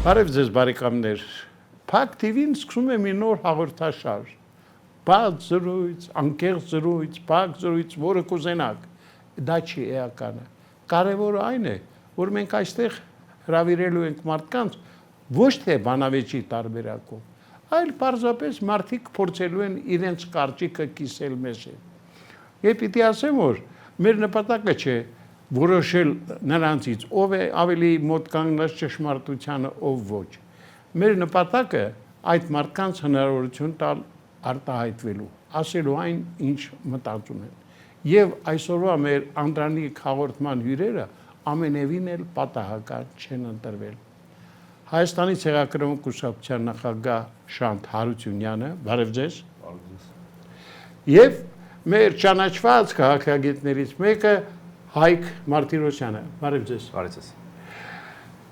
Բարև ձեզ բարեկամներ, Փակ TV-ն սկսում է մի նոր հաղորդաշար, բաց զրույց, անկեղծ զրույց, փակ զրույց, որը կուզենաք, դա չի էականը, կարևորը այն է, որ մենք այստեղ հրավիրելու ենք մարդկանց ոչ թե բանավեճի տարբերակով, այլ պարզապես մարդիկ փորձելու են իրենց կարճիկը կիսել մեզ հետ, եւ պիտի ասեմ, որ մեր նպատակը չէ որոշել նրանցից ով է ավելի մոտ կանգնած ճշմարտությանը, ով ոչ։ Մեր նպատակը այդ մարդկանց հնարավորություն տալ արտահայտվելու, ասելու այն, ինչ մտածում են։ Եվ այսօրվա մեր Անդրանիկ հաղորդման հյուրերը ամենևին էլ պատահական չեն ընտրվել։ Հայաստանի ցեղակրոն կուսակցության նախագահ Շանթ Հարությունյանը, բարև ձեզ։ Եվ մեր ճանաչված քաղաքագետներից մեկը Հայկ Մարտիրոսյանը, բարև ձեզ։ Բարև ձեզ։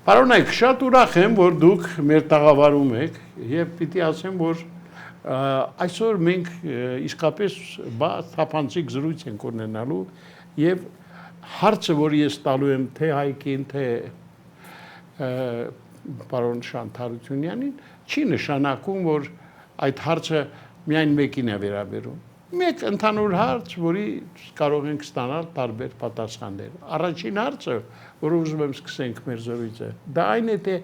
Պարոն Հայկ, շատ ուրախ եմ, որ դուք մեր տաղավարում եք եւ պիտի ասեմ, որ այսօր մենք իսկապես թափանցիկ զրույց ենք ունենալու եւ հարցը, որ ես տալու եմ թե Հայկին, թե պարոն Շանթ Հարությունյանին, չի նշանակում, որ այդ հարցը միայն մեկին է վերաբերում։ Մեկ ընդհանուր հարց, որի կարող ենք ստանալ տարբեր պատասխաններ։ Առաջին հարցը, որը ուզում եմ սկսենք մեր զրույցը, դա այն է, թե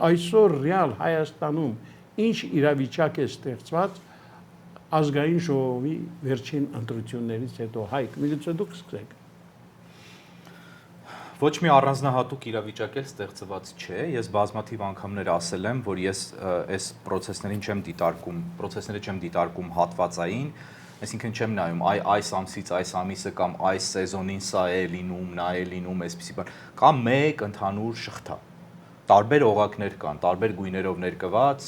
այսօր ռեալ Հայաստանում ինչ իրավիճակ է ստեղծված ազգային ժողովի վերջին ընտրություններից հետո։ Հայկ, միգուցե դուք սկսեք։ Ոչ մի առանձնահատուկ իրավիճակ էլ ստեղծված չէ։ Ես բազմաթիվ անգամներ ասել եմ, որ ես այս պրոցեսները չեմ դիտարկում հատվածային, այսինքն չեմ նայում այս ամսից այս ամիսը կամ այս սեզոնին սա է լինում, նա է լինում, այսպիսի բան, կամ մեկ ընդհանուր շղթա։ Տարբեր օղակներ կան, տարբեր գույներով ներկված,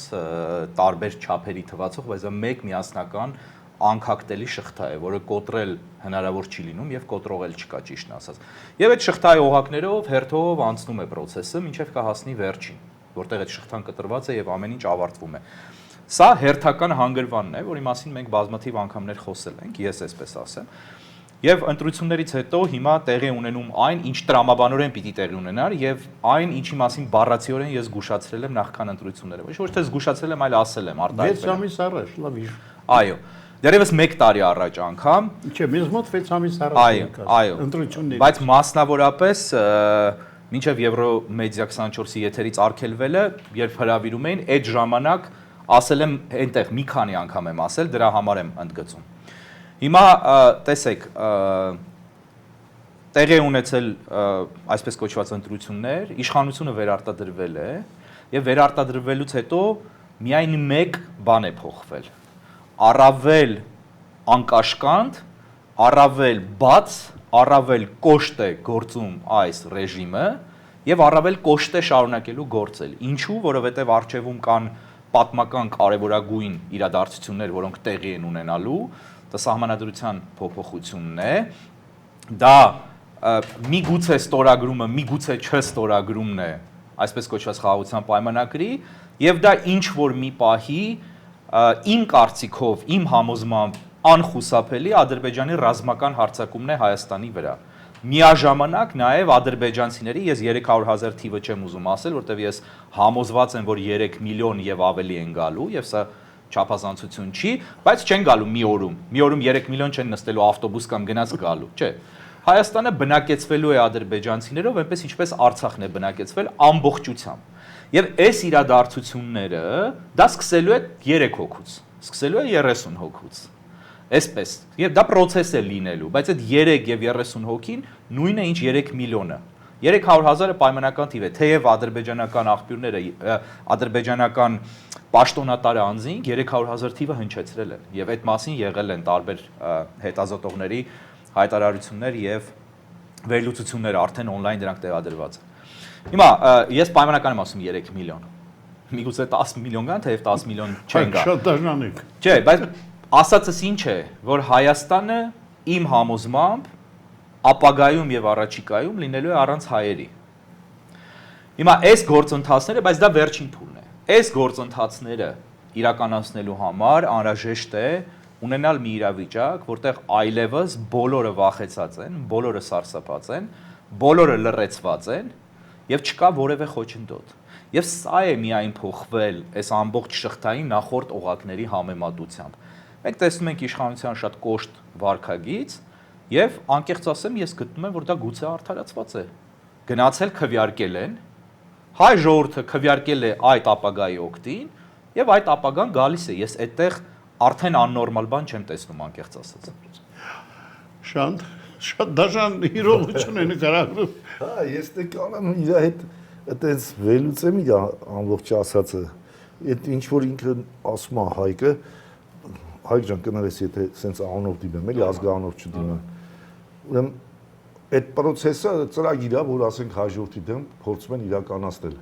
տարբեր չափերի թվացող, բայց դա մեկ միասնական անկախտելի շղթա է, որը կոտրել հնարավոր չի լինում եւ կոտրողել չկա ճիշտն ասած։ Եվ այդ շղթայի օղակներով հերթով անցնում է process-ը, մինչեւ կհասնի վերջին, որտեղ այդ շղթան կտրված է եւ ամեն ինչ ավարտվում է։ Սա հերթական հանգրվանն է, որի մասին մենք բազմաթիվ անգամներ խոսել ենք, ես այսպես ասեմ։ Եվ ընտրություններից հետո հիմա տեղի ունենում այն, ինչ տրամաբանորեն պիտի տեղի ունենար, եւ այն, ինչի մասին բառացիորեն ես զգուշացրել եմ նախքան ընտրությունները։ Ոչ թե զգուշացրել եմ, այլ ասել եմ, արտահայտվել։ 6 ամիս առաջ, լավ իր։ Այո։ Դեռևս 1 տարի առաջ անգամ։ Չէ, մեզ մոտ 6 ամիս առաջ այո, ընտրությունների։ Բայց մասնավորապես մինչև Եվրոմեդիա 24-ի եթերից արգելվելը, երբ հրավիրում էին, այդ ժամանակ ասել եմ այնտեղ մի քանի անգամ եմ ասել, դրա համար եմ ընդգծում։ Հիմա տեսեք, տեղի ունեցել այսպես կոչված ընտրություններ, իշխանությունը վերարտադրվել է եւ վերարտադրվելուց հետո միայն մեկ բան է փոխվել։ Առավել անկաշկանդ, առավել բաց, առավել կոշտ է գործում այս ռեժիմը եւ առավել կոշտ է շարունակելու գործել։ Ինչու, որովհետեւ առջևում կան պատմական կարևորագույն իրադարձություններ, որոնք տեղի են ունենալու, դա սահմանադրության փոփոխությունն է, դա միգուցե ստորագրումը, միգուցե չստորագրումն է, այսպես կոչված խաղաղության պայմանագրի, եւ դա ինչ որ մի պահի իմ կարծիքով, իմ համոզմամբ անխուսափելի Ադրբեջանի ռազմական հարձակումն է Հայաստանի վրա։ Միաժամանակ նաև ադրբեջանցիների, ես 300,000 թիվը չեմ ուզում ասել, որտեղ ես համոզված եմ, որ 3 միլիոն եւ ավելի են գալու, եւ սա չափազանցություն չի, բայց չեն գալու մի օրում 3 միլիոն չեն նստելու ավտոբուս կամ գնաց գալու, չէ։ Հայաստանը բնակեցվելու է ադրբեջանցիներով, այնպես ինչպես Արցախն է բնակեցվել ամբողջությամբ։ Եվ այս իրադարձությունները դա սկսելու է 3 հոգուց, սկսելու է 30 հոգուց։ Այսպես, եւ դա process է լինելու, բայց այդ 3 եւ 30 հոգին նույնն է ինչ 3 միլիոնը։ 300,000-ը պայմանական թիվ է, թեև ադրբեջանական աղբյուրները, ադրբեջանական պաշտոնատար անձինք 300,000 թիվը հնչեցրել են եւ այդ մասին եղել են տարբեր հետազոտողների հայտարարություններ եւ վերլուծություններ արդեն on-line դրանք տեղադրված են։ Հիմա ես պայմանական եմ ասում 3 միլիոն։ Միգուցե 10 միլիոն կան, թեև 10 միլիոն չեն գա։ Շատ դժնանիկ։ Չէ, բայց ասածս ինչ է, որ Հայաստանը իմ համոզմամբ ապագայում եւ առաջիկայում լինելու է առանց հայերի։ Հիմա այս գործընթացները, բայց դա վերջին փուլն է։ Այս գործընթացները իրականացնելու համար անհրաժեշտ է ունենալ մի իրավիճակ, որտեղ այլևս բոլորը վախեցած են, բոլորը սարսափած են, բոլորը լռեցված են եւ չկա որևէ խոչընդոտ։ Եվ սա է միայն փոխվել այս ամբողջ շղթային նախորդ օղակների համեմատությամբ։ Մենք տեսնում ենք իշխանության շատ կոշտ վարքագիծ եւ անկեղծ ասեմ, ես գտնում եմ, որ դա գուցե արդարացված է։ Գնացել քվյարկել են, հայ ժողովուրդը քվյարկել է այդ ապագայի օգտին եւ այդ ապագան գալիս է։ Ես այդտեղ արդեն աննորմալ բան չեմ տեսնում, անկեղծ ասած։ Շատ դաժան իրողություն է նկարագրում։ Հա, ես դե կանեմ իր հետ այտենց վերլուծեմ իր ամբողջ ասածը։ Այդ ինչ որ ինքը ասում է Հայկը, Հայկ ջան կներես, եթե սենց անունով դիմեմ, էլի ազգանունով չդիմեմ։ Ուրեմն այդ process-ը ծրագիր է, որ ասենք հաջորդի դեմ փորձում են իրականացնել։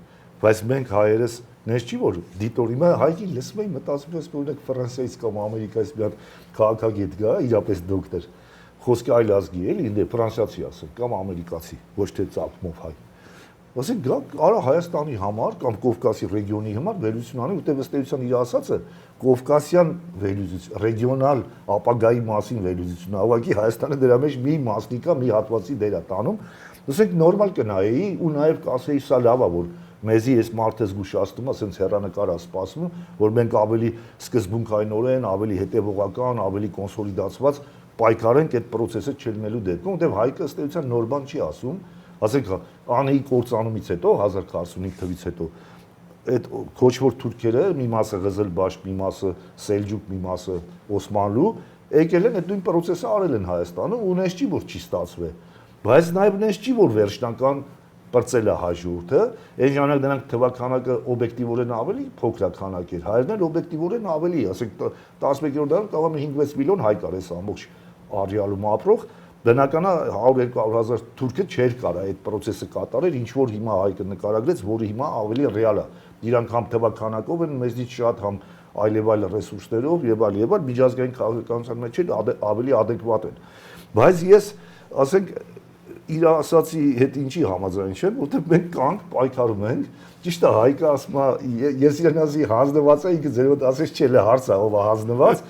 Բայց մենք հայերս նես չի որ դիտորիմը Հայկին լսում էին մտածում ես որ օրինակ Ֆրանսիայից կամ Ամերիկայից մի հատ քաղաքագետ գա, իրապես դոկտոր, խոսքը այլ ազգի էլի, ինձ ֆրանսիացի ասեն կամ ամերիկացի, ոչ թե ծափմով հայ։ Ասենք գա արա Հայաստանի համար կամ Կովկասի ռեգիոնի համար վերլուծություն անի, որտեղ ըստ էության իր ասածը Կովկասյան վերլուծություն, ռեգիոնալ ապագայի մասին վերլուծություն, ուղղակի Հայաստանը դրա մեջ մի մասնիկա, մի հատվածի դեր է տանում։ Ասենք նորմալ կնայեի ու նաև կասեի սա լավ է որ մեզի այս մարդը զգուշացնում է, ասենց հեռանկար է սպասում, որ մենք ավելի սկզբունքայինորեն, ավելի հետևողական, ավելի կոնսոլիդացված պայքարենք այդ process-ը չլինելու դեպքում, որտեղ Հայկը ըստ էության նոր բան չի ասում, ասենք Անեի կործանումից հետո 1045 թվականից հետո այդ քոչվոր թուրքերը մի մասը Ղզելբաշտ, մի մասը Սելջուկ, մի մասը Օսմանլու եկել են այդ նույն process-ը արել են Հայաստանում ու նես չի որ չի ստացվել, բայց նաև նես չի որ վերջնական բրծել է հաջորդը, այն ժամանակ դրանք թվականակը օբյեկտիվորեն ավելի փոքր քանակ էր, հայերն էլ օբյեկտիվորեն ավելի, ասենք 11-րդ դարում տավամ 5-6 միլիոն հայ կար էս ամբողջ արեալում ապրող, բնական է 100-200 թուրքը չէր կարա այդ process-ը կատարել, ինչ որ հիմա Հայկը նկարագրեց, որը հիմա ավելի ռեալ է։ Իրանք համ թվականակով են մեզից շատ, համ այլ ռեսուրսներով եւ այլ միջազգային քաղաքականության մեջ ավելի adekvat են։ Բայց ես ասենք իր ասացի հետ ինչի համաձայն չեմ, որտեղ մենք կանք պայքարում ենք, ճիշտ է Հայկը ասում է, ես իրեն ասի հանձնված է, ինքը ձեր մոտ ասես չէ, հարց է, ով է հանձնված,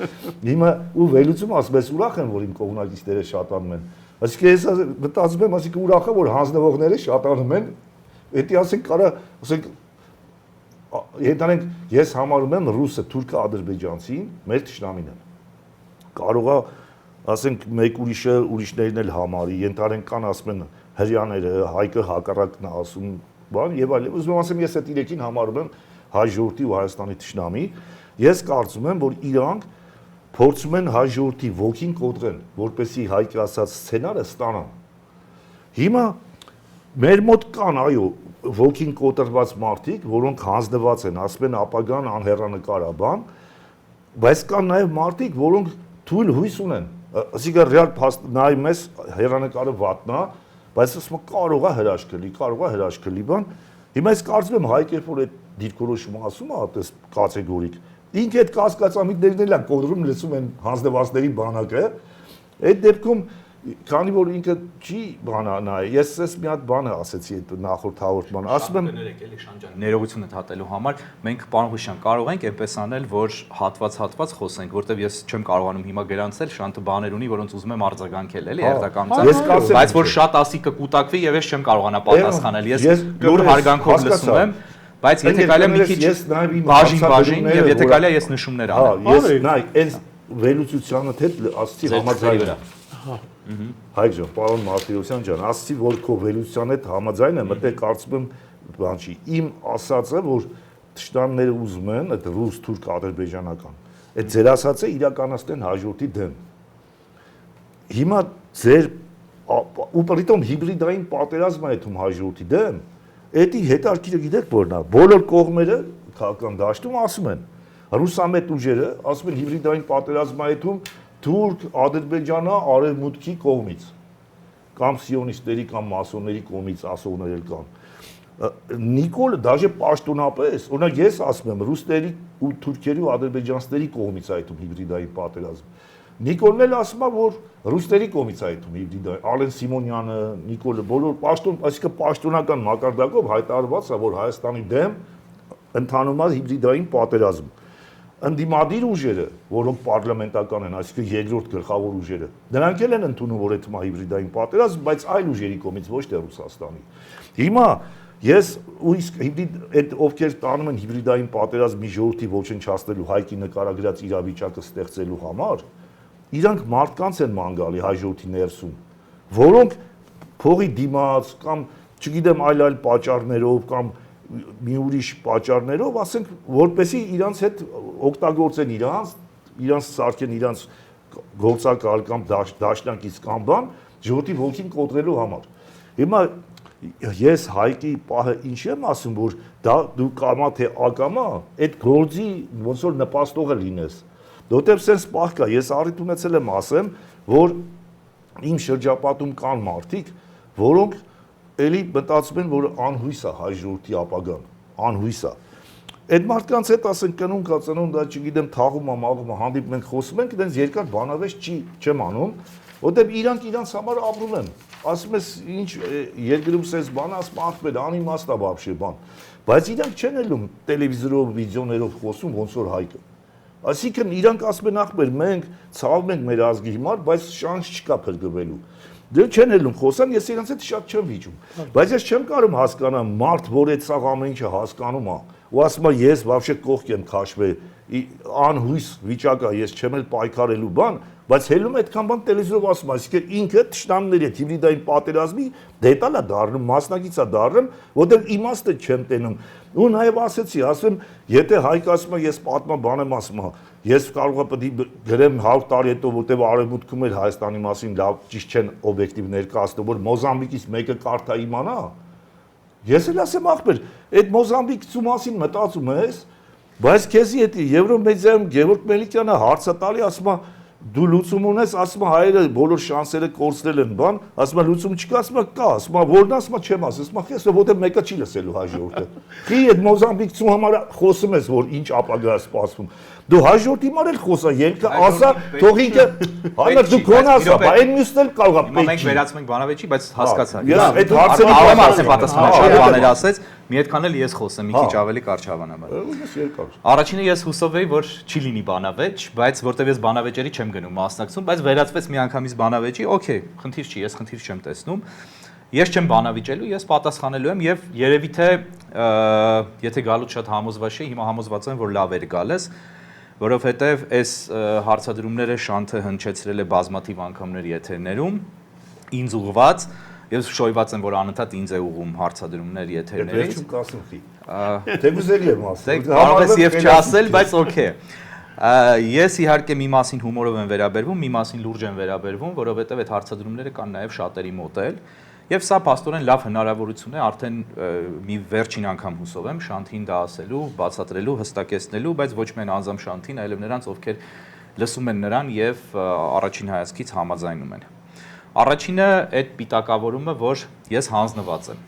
հիմա ու վերլուծում ասում ես ուրախ եմ, որ իմ կողմնակիցները շատանում են, այսինքն ես մտածում եմ, ասենք ուրախ եմ, որ հանձնվողները շատանում են, դա ասենք կարա, ասենք հետանենք ես համարում եմ ռուսը, թուրքը, ադրբեջանցին մեր թշնամին են, կարող է ասենք մեկ ուրիշներն էլ համարի, ենթարենք կան ասում են հрьяաները, Հայկը հակառակն է ասում, բան եւ այլ։ Ուզում եմ ասեմ ես այդ իրեկին համարում եմ հայ ժողովրդի ու Հայաստանի թշնամի։ Ես կարծում եմ, որ իրանք փորձում են հայ ժողովրդի ոգին կոտրեն, որպեսզի Հայկի ասած սցենարը ստանան։ Հիմա մեր մոտ կան, այո, ոգին կոտրված մարդիկ, որոնք հանձնված են, ասում են ապագան անհեռանկար է բան, բայց կան նաեւ մարդիկ, որոնք թույլ հույս ունեն։ Այսինքն ռեալ նայում ես հեռանկարը վատնա, բայց ասում կարող է հրաշք լինի բան։ Հիմա ես կարծում եմ Հայկ երբ որ այդ դիրքորոշումը ասում է, այդպես կատեգորիկ, ինքը այդ կասկածամիտներն էլ են կոտրում, լսում են հանձնվածների բանակը, այդ դեպքում քանի որ ինքը չի բանանա, ես էս մի հատ բան ասեցի այդ նախորդ հաղորդման, ասում եմ կներեք էլի Շանջան, ներողությունը թատելու համար մենք պարոն Հուշյան կարող ենք այնպես անել, որ հատված խոսենք, որտեվ ես չեմ կարողանում հիմա գրանցել, Շանթը բաներ ունի, որոնց ուզում եմ արձագանքել, էլի երթականությամբ, բայց որ շատ ասի կկուտակվի եւ ես չեմ կարողանա պատասխանել, ես լուր հարգանքով լսում եմ, բայց եթե կարելի է մի քիչ բաժին եւ եթե կարելի է ես նշումներ անեմ։ Ես նայ, այս վերլուծությանը հետ ասացի համաձայն եմ։ Հայկ ջան, պարոն Մարտիրոսյան ջան, ասացի, որ քո վերլուծության հետ համաձայն եմ, մտե կարծում եմ բան չի։ Իմ ասածը, որ թշնամիները ուզում են, այդ ռուս, թուրք, ադրբեջանական, այդ ձեր ասածը իրականացնեն հաջորդի դեմ։ Հիմա ձեր ու պրիտոմ հիբրիդային պատերազմ է այդում հաջորդի դեմ, էդի հետարքիրը գիտեք որն է, բոլոր կողմերը քաղաքական դաշտում ասում են, ռուսամետ ուժերը ասում են հիբրիդային պատերազմ է այդում թուրք, ադրբեջանա, արևմուտքի կողմից, կամ սիոնիստների, կամ մասոնների կողմից ասողներ էլ կան։ Նիկոլը դաժե պաշտոնապես, օրինակ ես ասում եմ, ռուսների ու թուրքերի ու ադրբեջանցիների կողմից այդում հիբրիդային պատերազմ։ Նիկոլն էլ ասում է, որ ռուսների կողմից այդում հիբրիդային, Ալեն Սիմոնյանը, Նիկոլը, բոլոր այսինքն պաշտոնական մակարդակով հայտարարված է, որ Հայաստանի դեմ ընթանում է հիբրիդային պատերազմ։ Ընդդիմադիր ուժերը, որոնք պարլամենտական են, այսինքն երկրորդ գլխավոր ուժերը, դրանք էլ են ընդունում, որ այդ հիբրիդային պատերազմ, բայց այլ ուժերի կողմից ոչ թե Ռուսաստանի։ Հիմա Ես ու իսկ այդ ովքեր տանում են հիբրիդային պատերազմի ժողովրդի ոչնչացնելու Հայկի նկարագրած իրավիճակը ստեղծելու համար, իրանք մարդկանց են ման գալի հայ ժողովրդի ներսում, որոնք փողի դիմաց կամ չգիտեմ այլ պատճառներով կամ մի ուրիշ պատճառներով, ասենք, որպեսի իրանց հետ օգտագործեն իրանց սարքեն իրանց գործակալ կամ դաշնակից կամ բան ժողովրդի ոգին կոտրելու համար։ Հիմա ես Հայկի պահը ինչ եմ ասում, որ դա դու կամա թե ակամա, այդ գործի ոնց որ նպաստողը լինես։ Որտեւ sense պահ կա, ես առիթ ունեցել եմ ասեմ, որ իմ շրջապատում կան մարդիկ, որոնք էլի մտածում են, որ անհույս է հայ ժողովրդի ապագան, անհույս է։ Այդ մարդկանց հետ ասենք կնուն կա ծնուն, դա չգիտեմ թաղում է, մաղում է, հանդիպում ենք, խոսում ենք, դենց երկար բանավեճ չեմ անում, որտեղ իրանք իրանց համար ապրում են։ Ասում ես ինչ երկրում սես բան, ասում ախպեր, անիմաստ է բաբշե բան։ Բայց իրանք չեն ելում տելևիզորով, վիդեոներով խոսում ոնց որ Հայկը։ Այսինքն իրանք ասում են ախպեր, մենք ցավում ենք մեր ազգի հիմար, բայց շանս չկա փրկվելու։ Դե չեն ելում խոսան, ես իրանց հետ շատ չեմ վիճում։ Բայց ես չեմ կարող հասկանալ մարդ, որ այդ սաղ ամեն ինչը հասկանում է, ու ասում է ես вообще կողք եմ քաշվել, անհույս վիճակ է, ես չեմ էլ պայքարելու բան, բայց հելում այդքան բան տելևիզորով ասում, այսինքն ինքը թշնամիների հետ հիբրիդային պատերազմի դետալ է դառնում, մասնակից է դառնում, որտեղ իմաստը չեմ տենում։ Ու նաև ասեցի, ասում, եթե Հայկ ասում է ես պատմաբան եմ ասում, ես կարող եմ պետք գրեմ 100 տարի հետո, որտեղ արևմուտքում էր Հայաստանի մասին լավ ճիշտ չեն օբյեկտիվ ներկայացնում, որ Մոզամբիկից մեկը կարդա իմանա։ Ես էլ ասեմ ախպեր, այդ Մոզամբիկցու մասին մտածում ես, բայց քեզի հետ Եվրոմեդիայում Գևորգ Մելիքյանը հարց է տալի, ասում է դու լուծում ունես, ասում է հայերը բոլոր շանսերը կորցրել են բան, ասում է լուծում չկա, ասում է կա, ասում է որն ասում է չեմ ասում, ասում է քեզ որտեղ մեկը չի լսելու հայ ժողովուրդը։ Քի այդ Մոզամբիկցու համար խոսում ես, որ ինչ ապագա է սպասվում։ Դու հայ ժողովրդի համար էլ խոսա, ելքը ասա, թող ինքը հանա դու քոնը ասա, բա այն մյուսն էլ կարող է պետք։ Մենք վերացում ենք բանավեճի, բայց հասկացա։ Ես այդ հարցերի հարցը պատասխանատու բաներ ասեց, մի այդքան էլ ես խոսեմ մի քիչ ավելի կարճ հավանաբար։ Առաջինը ես հուսով եի, որ չի լինի բանավեճ, բայց որտեվ ես բանավեճերի չեմ գնում մասնակցում, բայց վերացվեց միանգամից բանավեճի, օքեյ, խնդիր չի, ես խնդիր չեմ տեսնում։ Ես չեմ բանավիճելու, ես պատասխանելու եմ եւ երևի թե եթե գալուց շատ համոզված չի, հիմա համոզված եմ, որ լավ էր գալես, որովհետեւ այս հարցադրումները Շանթը հնչեցրել է բազմաթիվ անգամներ եթերներում, ինձ ուղված Ես շոյված եմ, որ անընդհատ ինձ է ուղում հարցադրումներ եթերներից։ Վերջում կասում խի։ Թեգուզելի եմ ասում։ Կարող ես եւ չասել, բայց օքեյ։ Ես իհարկե մի մասին հումորով եմ վերաբերվում, մի մասին լուրջ եմ վերաբերվում, որովհետեւ այդ հարցադրումները կան նաեւ շատերի մոտ էլ։ Եվ սա փաստորեն լավ հնարավորություն է արդեն մի վերջին անգամ հուսով եմ Շանթին դա ասելու, բացատրելու, հստակեցնելու, բայց ոչ միայն անձամբ Շանթին, այլև նրանց, ովքեր լսում են նրան եւ առաջին հայացքից համաձայնում են։ Առաջինը այդ պիտակավորումը, որ ես հանձնված եմ։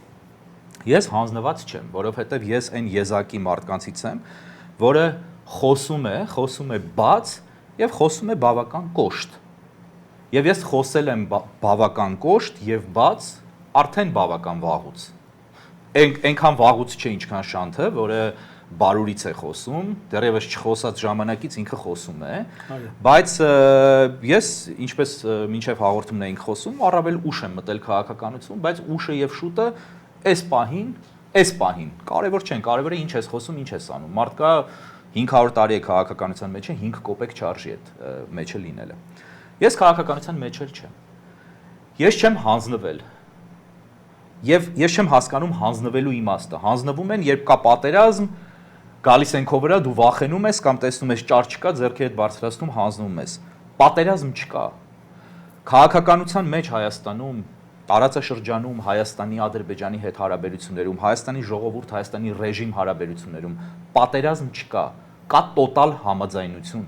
Ես հանձնված չեմ, որովհետև ես այն եզակի մարդկանցից եմ, որը խոսում է բաց եւ խոսում է բավական կոշտ։ Եվ ես խոսել եմ բավական կոշտ եւ բաց արդեն բավական վաղուց։ Այնքան վաղուց չէ, ինչքան Շանթը, որը բարուրից է խոսում, դեռևս չխոսած ժամանակից ինքը խոսում է, բայց ես ինչպես մինչև հաղորդումն էինք խոսում, առավել ուշ եմ մտել քաղաքականություն, բայց ուշը եւ շուտը այս պահին, կարևոր չեն, կարևորը ինչ ես խոսում, ինչ ես անում։ Մարդկա 500 տարի է քաղաքականության մեջ է, 5 կոպեկ չարժի այդ մեջը լինելը։ Ես քաղաքականության մեջ էլ չեմ։ Ես չեմ հանձնվել։ Եվ ես չեմ հասկանում հանձնվելու իմաստը։ Հանձնվում են, երբ կա պատերազմ, գալիս են քո վրա, դու վախենում ես կամ տեսնում ես ճար չկա, ձեռքի հետ բարձրացնում հանձնվում ես։ Պատերազմ չկա։ Քաղաքականության մեջ Հայաստանում, տարածաշրջանում, Հայաստանի, Ադրբեջանի հետ հարաբերություններում, Հայաստանի ժողովուրդ, Հայաստանի ռեժիմ հարաբերություններում պատերազմ չկա, կա տոտալ համաձայնություն։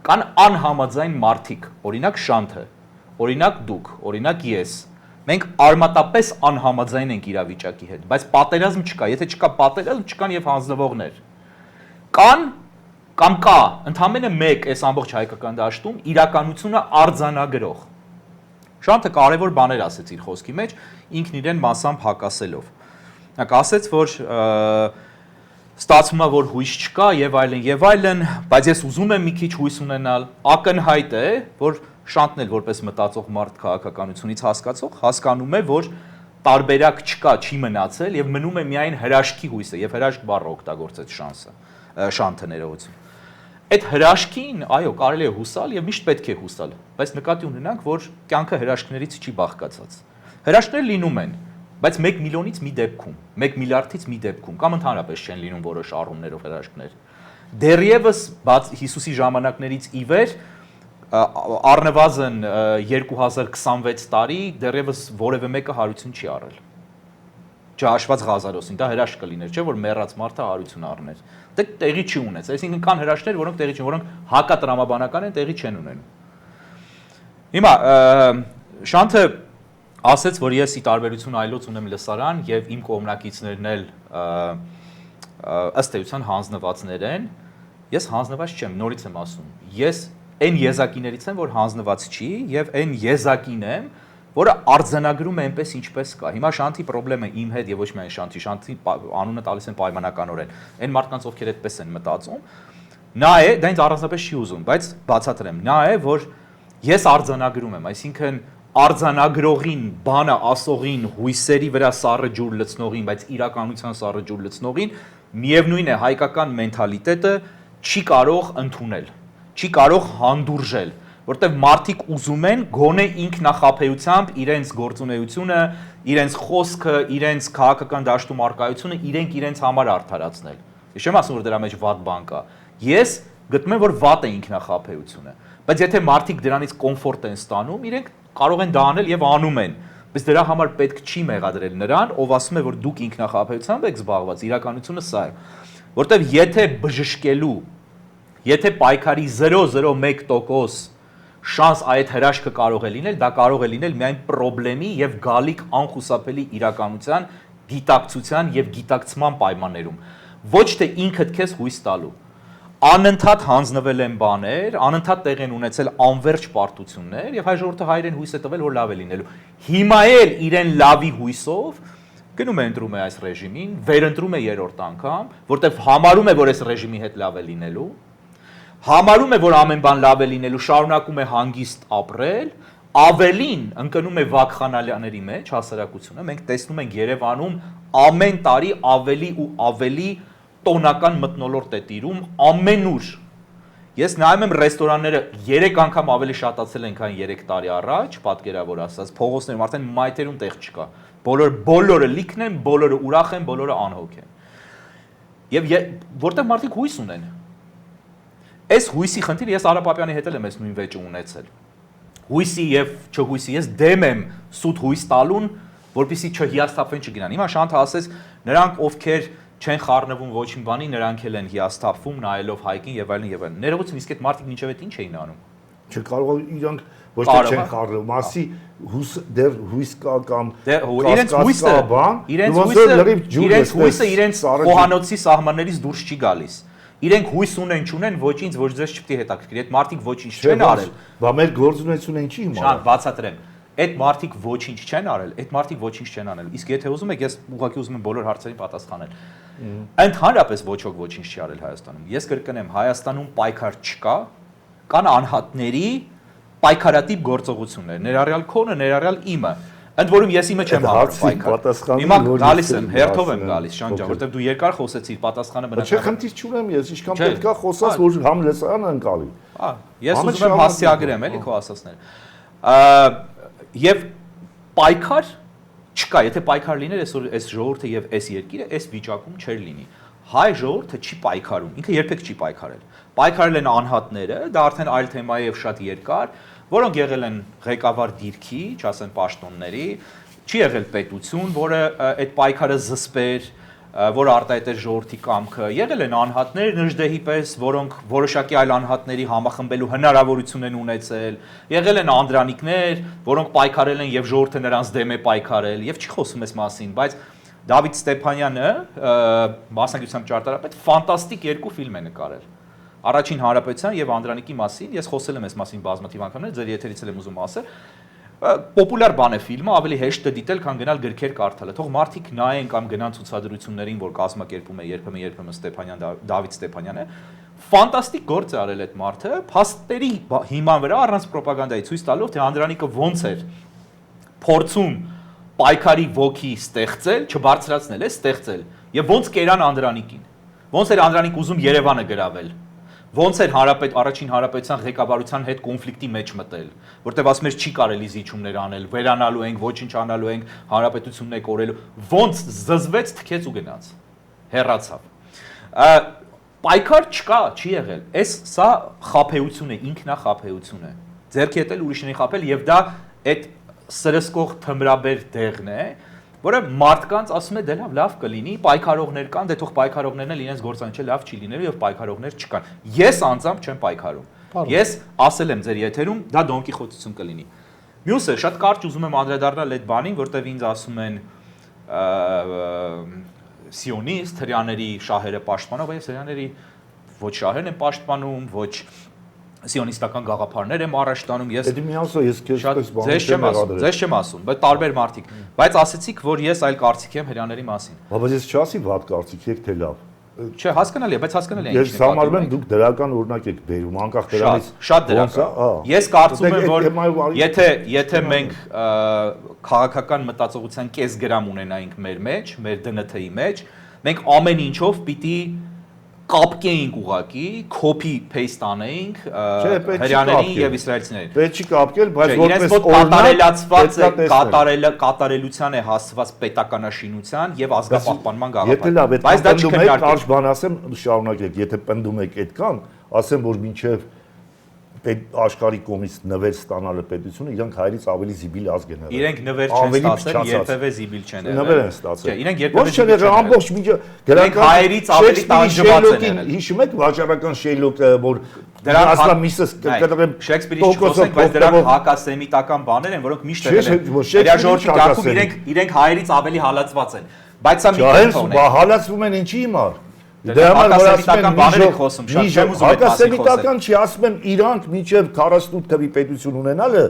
Կան անհամաձայն մարդիկ, օրինակ Շանթը, օրինակ դուք, օրինակ ես։ Մենք արմատապես անհամաձայն ենք իրավիճակի հետ, բայց պատերազմ չկա, եթե չկա պատերազմ, չկան եւ հանձնվողներ։ Կան կամ կա ընդամենը մեկ այս ամբողջ հայկական դաշտում իրականությունը արձանագրող։ Շանթը կարևոր բաներ ասեց իր խոսքի մեջ, ինքն իրեն մասամբ հակասելով։ Նա ասեց, որ ստացվում է, որ հույս չկա եւ այլն, բայց ես ուզում եմ մի քիչ հույս ունենալ։ Ակնհայտ է, որ Շանթն էլ որպես մտածող մարդ քաղաքականությունից հասկացող հասկանում է, որ տարբերակ չկա, չի մնացել եւ մնում է միայն հրաշքի հույսը եւ հրաշք բառը օգտագործեց շանթը ներողություն։ Այդ հրաշքին, այո, կարելի է հուսալ եւ միշտ պետք է հուսալ, բայց նկատի ունենանք, որ կյանքը հրաշքներից չի բաղկացած։ Հրաշքներ լինում են, բայց 1 միլիոնից մի դեպքում, 1 միլիարդից մի դեպքում կամ ընդհանրապես չեն լինում որոշ առումներով հրաշքներ։ Դեռևս բաց Հիսուսի ժամանակներից ի վեր առնվազն 2026 տարի դեռևս որևէ մեկը հարություն չի առել։ Չհաշված Ղազարոսին, դա հրաշք կլիներ, չէ՞ որ մեռած մարդը հարություն առներ։ Դա տեղի չի ունեցել, այսինքն կան հրաշքներ, որոնք տեղի չեն, որոնք հակատրամաբանական են, տեղի չեն ունենում։ Հիմա Շանթը ասեց, որ ես ի տարբերություն այլոց ունեմ լսարան եւ իմ կողմնակիցներն էլ ըստ էության հանձնվածներ են, ես հանձնված չեմ, նորից եմ ասում։ Ես այն եզակիներից եմ, որ հանձնված չի եւ այն եզակին եմ, որը արձանագրում է այնպես ինչպես կա։ Հիմա Շանթի խնդրեմը իմ հետ եւ ոչ միայն Շանթի անունը տալիս են պայմանականորեն։ Այն մարդկանց, ովքեր այդպես են մտածում, նա է, դա ինձ առանձնապես չի ուզում, բայց բացատրեմ, նա է, որ ես արձանագրում եմ, այսինքն արձանագրողին, բանը ասողին, հույսերի վրա սառը ջուր լցնողին, բայց իրականության սառը ջուր լցնողին, միևնույն է հայկական մենթալիտետը չի կարող ընդունել, չի կարող հանդուրժել, որտեղ մարդիկ ուզում են գոնե ինքնախապեյությամբ իրենց գործունեությունը, իրենց խոսքը, իրենց քաղաքական դաշտում արկայությունը իրենց համար արդարացնել։ Ես չեմ ասում, որ դրա մեջ վատ բան կա։ Ես գտնում եմ, որ վատ է ինքնախապեյությունը, բայց եթե մարդիկ դրանից կոմֆորտ են ստանում, իրենք կարող են դա անել եւ անում են։ Բայց դրա համար պետք չի մեղադրել նրան, ով ասում է, որ դուք ինքնախապեյությամբ եք զբաղված, իրականությունը սա է։ Որտեղ եթե բժշկելու, եթե պայքարի 0.01% շանս այդ հրաշքը կարող է լինել, դա կարող է լինել միայն խնդրի եւ գալիք անխուսափելի իրականության, գիտակցության եւ գիտակցման պայմաններում։ Ոչ թե ինքդ քեզ հույս տալու։ Անընդհատ հանձնվել են բաներ, անընդհատ տեղ են ունեցել անverջ պարտություններ եւ հայ ժողովուրդը հայրեն հույս է տվել, որ լավ է լինելու։ Հիմա էլ իրեն լավի հույսով գնում է ընտրում է այս ռեժիմին, վերընտրում է երրորդ անգամ, որտեղ համարում է, որ այս ռեժիմի հետ լավ է լինելու, համարում է, որ ամեն բան լավ է լինելու, շարունակում է հանգիստ ապրել, ավելին ընկնում է վակխանալյաների մեջ հասարակությունը, մենք տեսնում ենք Երևանում ամեն տարի ավելի ու ավելի տոնական մթնոլորտ է տիրում ամենուր։ Ես նայում եմ ռեստորանները 3 անգամ ավելի շատացել են, քան 3 տարի առաջ, պատկերավոր ասած, փողոցներում արդեն մայթերում տեղ չկա։ Բոլորը լիքն են, բոլորը ուրախ են, բոլորը անհոգ են։ Եվ որտեղ մարդիկ հույս ունեն։ Այս հույսի խնդիրը ես Արա Պապյանի հետ էլ եմ այս նույն վեճը ունեցել։ Հույսի եւ չհույսի, ես դեմ եմ սուտ հույս տալուն, որպեսզի չհիասթափվեն չգնան։ Հիմա Շանթը ասեց, նրանք ովքեր չեն խառնվում ոչ մի բանի, նրանք էլ են հիասթափվում, նայելով հայկին եւ այլն եւ այլն։ Ներողություն, իսկ այդ մարդիկ մինչեւ այդ ինչ էին անում։ Չկարողա իրանք ոչ թե չեն խառնվում, ասի դեռ հույս կա կամ իրենց հույսը իրենց խոհանոցի սահմաններից դուրս չի գալիս։ Իրենք հույս ունեն, չունեն, ոչինչ ոչ ձեզ չպետք է հետաքրքրի։ Այդ մարդիկ ոչինչ չեն արել։ Բա մեր գործունեությունը ինչի հիմա։ Շան, բացատրեմ։ Այդ մարդիկ ոչինչ չեն արել, այդ մարդիկ ոչինչ չեն անել։ Իսկ եթե ուզում եք, ես ուղղակի ուզում եմ բոլոր հարցերին պատասխանել։ Ընդհանրապես ոչ ոք ոչինչ չի արել Հայաստանում։ Ես կրկնեմ, Հայաստանում պայքար չկա, կան անհատների պայքարատիպ գործողություններ, ներառյալ քոնը, ներառյալ իմը։ Ընդ որում ես իմը չեմ հարցի պայքար։ Հիմա գալիս եմ, հերթով եմ գալիս, Շան ջան, որովհետև դու երկար խոսեցիր, պատասխանը բնական։ Չէ, խնդիր չունեմ ես, ինչքան պետքա խոսած, որ համ լսարանը ընկալի։ Ես ուզում եմ հասցեագրեմ, էլի քո ասածները։ Եվ պայքար չկա, եթե պայքար լիներ, այս ժողովուրդը եւ այս երկիրը այս վիճակում չէր լինի։ Հայ ժողովուրդը չի պայքարում, ինքը երբեք չի պայքարել։ Պայքարել են անհատները, դա արդեն այլ թեմա է եւ շատ երկար, որոնք եղել են ղեկավար դիրքի, չասեմ պաշտոնների, չի եղել պետություն, որը այդ պայքարը զսպեր, որը արտահայտեր ժողովրդի կամքը, եղել են անհատներ Նժդեհի պես, որոնք որոշակի այլ անհատների համախմբելու հնարավորություն են ունեցել, եղել են անդրանիկներ, որոնք պայքարել են եւ ժողովուրդը նրանց դեմ է պայքարել, եւ չի խոսում այս մասին, բայց Դավիթ Ստեփանյանը, մասնագիտությամբ ճարտարապետ, ֆանտաստիկ 2 ֆիլմ է նկարել։ Առաջին հանրապետության եւ Անդրանիկի մասին, ես խոսել եմ այս մասին բազմաթիվ անգամներ, ձեր եթերից էլ եմ ուզում ասել, պոպուլյար բան է ֆիլմը, ավելի հեշտ է դիտել, քան գնալ գրքեր կարդալը։ Թող մարդիկ նայեն կամ գնան ցուցադրություններին, որ կազմակերպում է երբեմն Ստեփանյան, Դավիթ Ստեփանյանը, ֆանտաստիկ գործ է արել այդ մարդը, փաստերի հիման վրա առանց ռոպագանդայի ցույց տալով, թե Անդրանիկը ոնց էր փորձում պայքարի ոգի ստեղծել, չբարձրացնել է, ստեղծել։ Եվ ոնց կերան Անդրանիկին։ Ոնց էր Անդրանիկ ուզում Երևանը գրավել։ Ոնց էր առաջին հանրապետության ղեկավարության հետ կոնֆլիկտի մեջ մտել, որտեղ ասում էր չի կարելի զիջումներ անել, վերանալու ենք, ոչինչ անալու ենք, հանրապետությունն է կորելու, ոնց զզվեց, թքեց ու գնաց, հեռացավ։ Պայքար չկա, չի եղել։ Սա խաբեություն է, ինքնախաբեություն է։ Ձեռքի հետ էլ ուրիշներին խաբել եւ դա այդ սրսկող թմրաբեր դեղն է, որը մարդկանց ասում է դե լավ կլինի, պայքարողներ կան, դե թող պայքարողներն էլ իրենց գործանիչը լավ չի լինելու եւ պայքարողներ չկան։ Ես անձամբ չեմ պայքարում։ Ես ասել եմ ձեր եթերում, դա դոնկիխոտություն կլինի։ Մյուսը շատ կարճ ուզում եմ անդրադառնալ այդ բանին, որտեղ ինձ ասում են սիոնիստ, հрьяաների շահերը պաշտպանող, բայց հрьяաների ոչ շահերն են պաշտպանում, ոչ սիոնիստական գաղափարներ եմ առաջ տանում, ես ձեզ չեմ ասում, բայց տարբեր մարդիկ, բայց ասեցիք, որ ես այլ կարծիք եմ հрьяաների մասին։ Բայց ես չասի վատ կարծիք եք թե լավ։ Չէ, հասկանալի է, բայց հասկանալի է։ Ես համարում եմ դուք դրական օրինակ եք բերում, անկախ դրանից։ Շատ դրական։ Ես կարծում եմ, որ եթե մենք քաղաքական մտածողության կես գրամ ունենայինք մեր մեջ, մեր ԴՆԹ-ի մեջ, մենք ամեն ինչով պիտի կապկեինք ուղակի, copy paste անեինք հрьяաներին եւ իսրայելցիներին։ Պետք չի կապկել, բայց որպես կատարելացված է, կատարելության է հասցված պետականաշինության եւ ազգապահպանման գաղափար։ Բայց դա չքննարկենք։ Կարճ բան ասեմ, շարունակեք, եթե պնդում եք այդքան, ասեմ, որ մինչեւ աշխարհի կողմից նվեր ստանալը պետությունը իրանք հայերից ավելի զիբիլ ազգ են եղել։ Իրենք նվեր չեն ստացել, երբևէ զիբիլ չեն եղել։ Նվեր են ստացել։ Չէ, իրենք երբևէ չեն եղել ամբողջ միջը գրական հայերից ավելի տանջված են եղել։ Հիշում եք վաճառական Շեյլոկը, որ դրանք ասլա միսս կտրեմ Շեքսպիրից չխոսենք, բայց դրանք հակասեմիտական բաներ են, որոնք միշտ եղել են։ Հրաժարվի կարգում իրենք հայերից ավելի հալածված են։ Բայց սա մի կողմ է։ Հալածվում են ինչի հիմար։ Դրա համար որ ասում են բաներ եք խոսում, շատ չեմ ուզում այդ մասին խոսել։ Հակասեմիտական չի, ասում եմ իրանք մինչև 48 թվի պետություն ունենալը,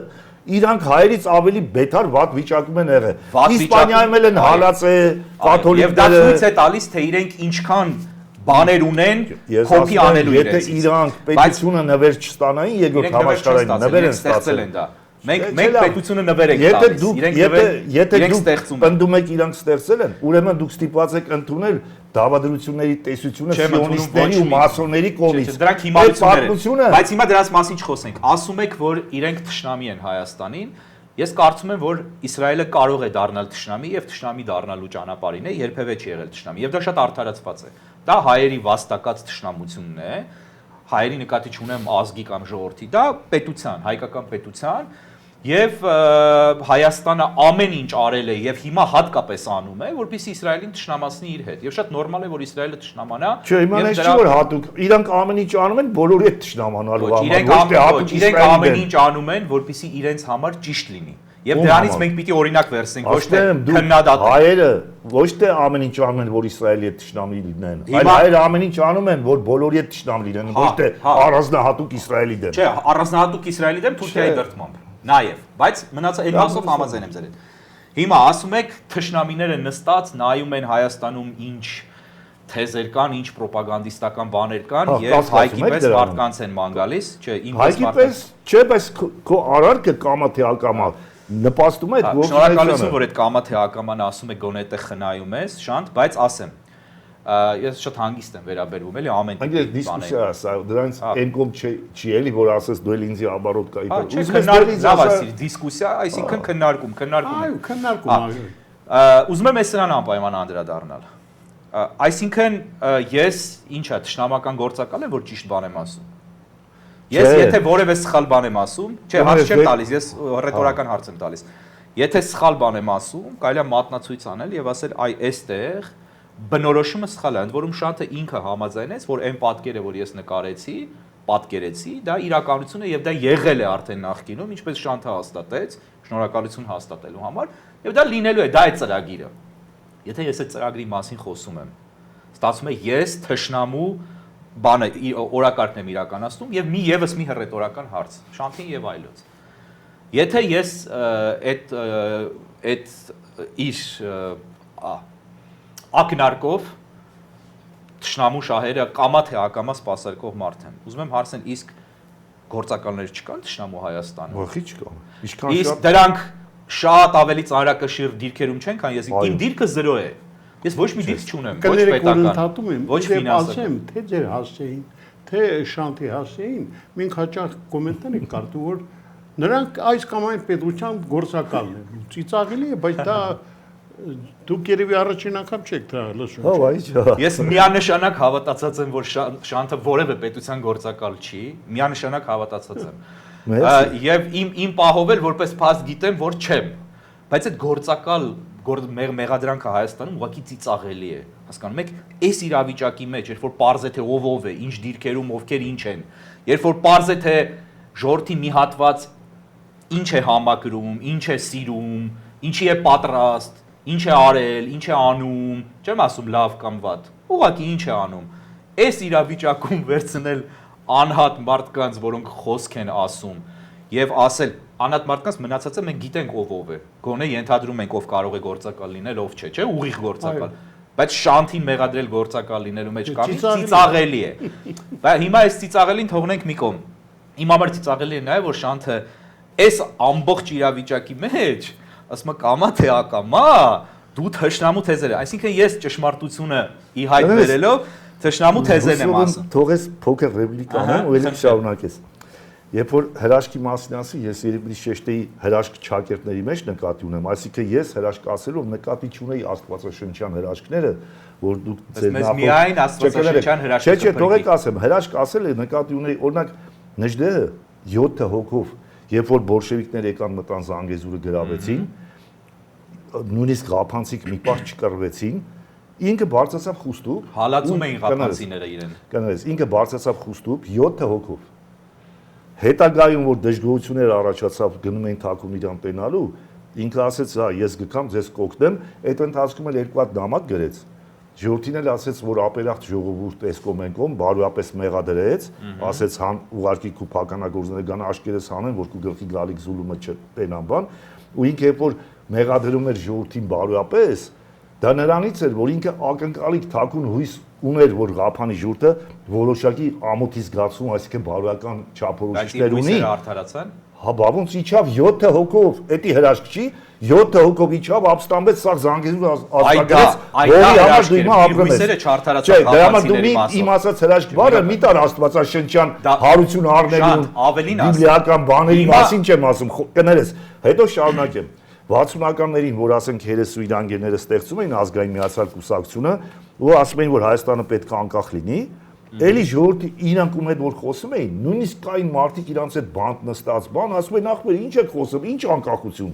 իրանք հայերից ավելի բետար վատ վիճակում են եղել։ Իսպանիայում էլ են հալածել կաթոլիկները։ Եվ դա ցույց է տալիս, թե իրենք ինչքան բաներ ունեն կոպի անելու իրենց։ Եթե իրանք պետությունը նվեր չստանային, երկրորդ համաշխարհային նվեր են ստացել։ Մենք պետությունը նվեր ենք տալիս, իրենք ստեղծում են։ Պնդում եք իրանք ստեղծել են, ուրեմն դուք ստիպված եք ընդունել դավադրությունների տեսությունը սիոնիստների ու մասոնների կողմից։ Դրանք հիմարություններ են, բայց հիմա դրանց մասին չխոսենք։ Ասում եք, որ իրենք թշնամի են Հայաստանին։ Ես կարծում եմ, որ Իսրայելը կարող է դառնալ թշնամի եւ թշնամի դառնալու ճանապարհին է, երբևէ չի եղել թշնամի եւ դա շատ արդարացված է։ Դա հայերի վաստակած թշնամությունն է։ Հայերի նկատի չունեմ ազգի կամ ժողովրդի, դա պետության, հայկական պետության եւ Հայաստանը ամեն ինչ արել է եւ հիմա հատկապես անում է, որպեսզի Իսրայելին թշնամացնի իր հետ։ Եվ շատ նորմալ է, որ Իսրայելը թշնամանա։ Չէ, հիմա այս չի որ հատուկ, իրանք ամեն ինչ անում են բոլորի հետ թշնամանալու համար։ Իրենք ամեն ինչ անում են, որպեսզի իրենց համար ճիշտ լինի։ Եվ դրանից մենք պիտի օրինակ վերցնենք, ոչ թե քննադատենք։ Հայերը ոչ թե ամեն ինչ անում են, որ Իսրայելի հետ թշնամի լինեն, այլ հայերը ամեն ինչ անում են, որ բոլորի հետ թշնամի լինեն, ոչ թե առանձնահատուկ Իսրայելի դեմ։ Չէ, առանձնահատուկ Իսրայելի դեմ Թուրքիայի դրդմամբ։ Նաև, բայց մնացած այդ մասով համաձայն եմ ձեր հետ։ Հիմա ասում եք թշնամիները նստած նայում են Հայաստանում ինչ թեզեր կան, ինչ ռոպագանդիստական բաներ կան եւ հայկի պես մարդկանց են ման գալիս, չէ, իմ պես մարդկանց։ Չէ, բայց քո արարքը կամա թե ակամա նպաստում է այդ ողջ։ Շնորհակալություն, որ այդ կամա թե ակաման ասում եք գոնե այդտեղ խնայում ես, շանտ, բայց ասեմ ես շատ հանգիստ եմ վերաբերվում, էլի ամեն տիպի բաներ։ Դիսկուսիա է սա, դրանից այն կողմ չի էլի, որ ասես դու էլ ինձի աբարոտ կայի։ Ուզում ես լավ ասի, դիսկուսիա, այսինքն քննարկում։ Այո, քննարկում։ Ուզում եմ այս սրան անպայման անդրադառնալ։ Այսինքն ես ինչա թշնամական գործակալ եմ, որ ճիշտ բան եմ ասում։ Ես եթե որևէ սխալ բան եմ ասում, չէ, հարց չեմ տալիս, ես ռետորական հարց եմ տալիս։ Եթե սխալ բան եմ ասում, կարելի է մատնացույց անել եւ ասել, այ այստեղ բնորոշումը սխալ է, ընդ որում Շանթը ինքը համաձայնեց, որ այն պատկերը, որ ես պատկերեցի, դա իրականություն է եւ դա եղել է արդեն նախկինում, ինչպես Շանթը հաստատեց, շնորհակալություն հաստատելու համար, եւ դա լինելու է, դա է ծրագիրը։ Եթե ես այդ ծրագրի մասին խոսում եմ, ստացվում է ես թշնամու բանը օրակարգն եմ իրականացնում եւ եւս մի հռետորական հարց, Շանթին եւ այլոց։ Եթե ես այդ իր ակնարկով թշնամու շահերը կամա թե ակամա սպասարկող մարդ եմ։ Ուզում եմ հարցնել, իսկ գործակալներ չկան թշնամու Հայաստանում։ Ոքի չկան։ Իսկ դրանք շատ ավելի ծանրակշիռ դիրքերում չեն, քան ես։ Իմ դիրքը 0 է։ Ես ոչ մի դիրք չունեմ, ոչ պետական, ոչ ֆինանսական։ Թե ձեր հասցեին, թե շանթի հասցեին, մենք հաճախ կոմենտներ ենք կարդում, որ նրանք այս կամ այն պետության գործակալն են։ Ծիծաղելի է, բայց դա դուք երևի առաջին անգամ չեք դա լսում։ Հա, այո։ Ես միանշանակ հավատացած եմ, որ շանթը որևէ պետության գործակալ չի, միանշանակ հավատացած եմ։ Եվ իմ պահով էլ որպես փաստ գիտեմ, որ չեմ։ Բայց այդ գործակալ մեղադրանքը Հայաստանում ուղղակի ծիծաղելի է։ Հասկանում եք, այս իրավիճակի մեջ, երբ որ պարզ է թե ով է, ինչ դիրքերում ովքեր ինչ են, երբ որ պարզ է թե ժողովրդի մի հատված ինչ է համակրում, ինչ է սիրում, ինչի է պատրաստ, ինչ է արել, ինչ է անում, չեմ ասում լավ կամ վատ, ուղղակի ինչ է անում։ Այս իրավիճակում վերցնել անհատ մարդկանց, որոնք խոսք են ասում, եւ ասել անհատ մարդկանց մնացածը մենք գիտենք ով է, գոնե ենթադրում ենք ով կարող է գործակալ լինել, ով չէ, չէ, ուղիղ գործակալ, բայց շանթին մեղադրել գործակալ լինելու մեջ կամի ծիծաղելի է։ Բայց հիմա այս ծիծաղելին թողնենք մի կողմ։ Իմ համար ծիծաղելի է նաեւ որ շանթը այս ամբողջ իրավիճակի մեջ ասում է կամա թե ակամա դու թշնամու թեզեր ես, այսինքն ես ճշմարտությունը ի հայտ բերելով թշնամու թեզեն եմ ասում։ Թողես փոքր ռեպլիկա անեմ ու ելի շարունակես։ Երբ որ հրաշքի մասին ասի, ես երբ շեշտեի հրաշք ճակերտների մեջ նկատի ունեմ, այսինքն ես հրաշք ասելով նկատի չունեի աստվածաշնչյան հրաշքները, որ դուք ձեր նախորդ միայն աստվածաշնչյան հրաշքը։ Չէ, թողեք ասեմ, հրաշք ասել է նկատի ունեի, օրինակ Նժդեհը 7 հոգով, երբ որ բոլշևիկները եկան մտան Զանգեզուրը գրավեցին, նույնիսկ ղափանցիկ մի պահ չկռվեցին, ինքը բարձրացավ խուստուկ, հալածում էին ղափանցիները իրեն։ Կներես, ինքը բարձրացավ խուստուկ 7 հոգով։ Հետագայում որ դժգոհություններ առաջացավ գնում էին թաքուն իրան տենալու, ինքը ասեց, հա, ես գկամ ձեզ կօգնեմ, այդ ընթացքում էլ երկու հատ նամակ գրեց։ Ժողովրդին էլ ասեց, որ ապերախտ ժողովուրդ էսկոմենկոմ բարոյապես մեղադրեց, ասեց հան ուղարկի քու փականագործները գան աշկերես հանեն, որ քու գլխի գալիք զուլումը չտենան բան, ու ինքը երբ որ մեղադրում էր ժողովրդին բարոյապես, դա նրանից էր, որ ինքը ակնկալիք թաքուն հույս ուներ, որ Ղափանի ժողովուրդը որոշակի ամոթի զգացում, այսինքն բարոյական չափորոշիչներ ունի։ Բայց արդարացան։ Հա, բավոնց իջավ 7 հոգով, էդի հրաշք չի, 7 հոգով իջավ, ապստամբեց սա Զանգեզուր ազատագրեց, որի համար դու հիմա ապրում ես։ Չէ, դրա համար դու իմ ասած հրաշք բառը մի տար աստվածաշնչյան հարություն առնելու բիբլիական բաների մասին չեմ ասում, կներես, հետո շարունակեմ։ 60-ականներին, որ ասենք հերեսու իրանգերները ստեղծում էին ազգային միացյալ կուսակցությունը, ու ասում էին, որ Հայաստանը պետք է անկախ լինի, էլի ժողովրդի իրանք ում հետ որ խոսում էին, նույնիսկ կային մարդիկ իրանց հետ բանտ նստած, բան ասում էին, ախպեր, ինչ եք խոսում, ինչ անկախություն։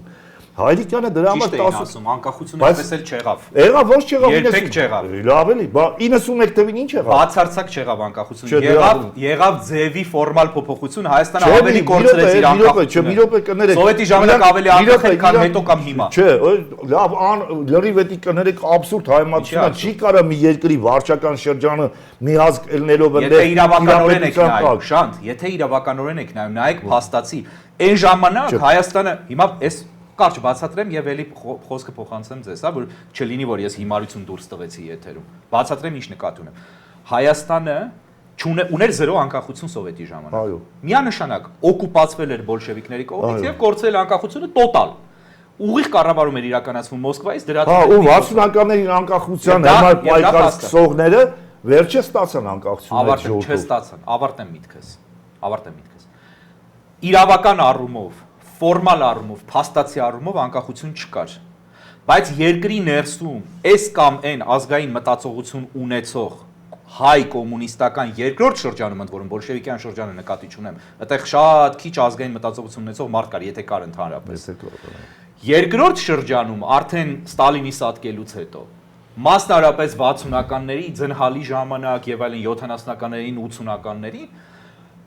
Հայրիկյանը դրա համար 10 ասում, անկախությունը այդպես էլ չեղավ։ Եղավ, ոչ չեղավ 90։ Երբեք չեղավ։ Լավ էլի, բա 91 թվին ինչ եղավ։ Բացարձակ չեղավ անկախությունը։ Եղավ ձևի ֆորմալ փոփոխություն, Հայաստանը ավելի կորցրեց իր անկախությունը։ Մի րոպե կներեք։ Սովետի ժամանակ ավելի անկախ էր, քան հետո կամ հիմա։ Չէ, լավ, լրիվ էդի կներեք աբսուրդ հայմատությունը չի կարա մի երկրի վարչական շրջանը մի ազգ ելնելով Եթե իրավականորեն եք նայում, Շանթ, եթե իրավականորեն եք նայում, նայեք փաստացի։ Այն ժամանակ Հայաստանը հիմա էս կարճ բացատրեմ եւ էլի խոսքը փոխանցեմ ձեզ, հա, որ չլինի որ ես հիմարություն դուրս տվեցի եթերում։ Բացատրեմ ինչ նկատի ունեմ։ Հայաստանը ուներ 0 անկախություն սովետի ժամանակ։ Այո։ Միանշանակ օկուպացվել էր բոլշևիկների կողմից եւ կորցրել անկախությունը տոտալ։ Ուղիղ կառավարում էր իրականացվում Մոսկվայից դրա։ Հա, ու 60-ականների անկախության համար պայքար սկսողները վերջը ստացան անկախությունը։ Ավարտեմ, չստացան, ավարտեմ միտքս։ Իրավական առումով ֆորմալ առումով, փաստացի առումով անկախություն չկար։ Բայց երկրի ներսում այս կամ այն ազգային մտածողություն ունեցող հայ կոմունիստական երկրորդ շրջանում, ընդ որում բոլշևիկյան շրջանը նկատի չունեմ, այդտեղ շատ քիչ ազգային մտածողություն ունեցող մարդ կար, եթե կար ընդհանրապես։ Երկրորդ շրջանում արդեն Ստալինի սատկելուց հետո, մասնարարապես 60-ականների ձնհալի ժամանակ եւ այլն 70-ականներին, 80-ականներին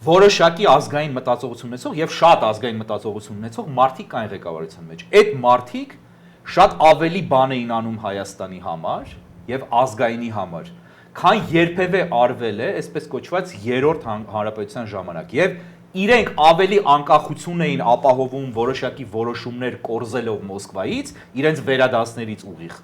որոշակի ազգային մտածողություն ունեցող եւ շատ ազգային մտածողություն ունեցող մարդիկ կային ղեկավարության մեջ։ Այդ մարդիկ շատ ավելի բան էին անում Հայաստանի համար եւ ազգայինի համար, քան երբևէ արվել է այսպես կոչված երրորդ հանրապետության ժամանակ եւ իրենք ավելի անկախություն էին ապահովում որոշակի որոշումներ կորզելով Մոսկվայից իրենց վերադասներից ուղիղ,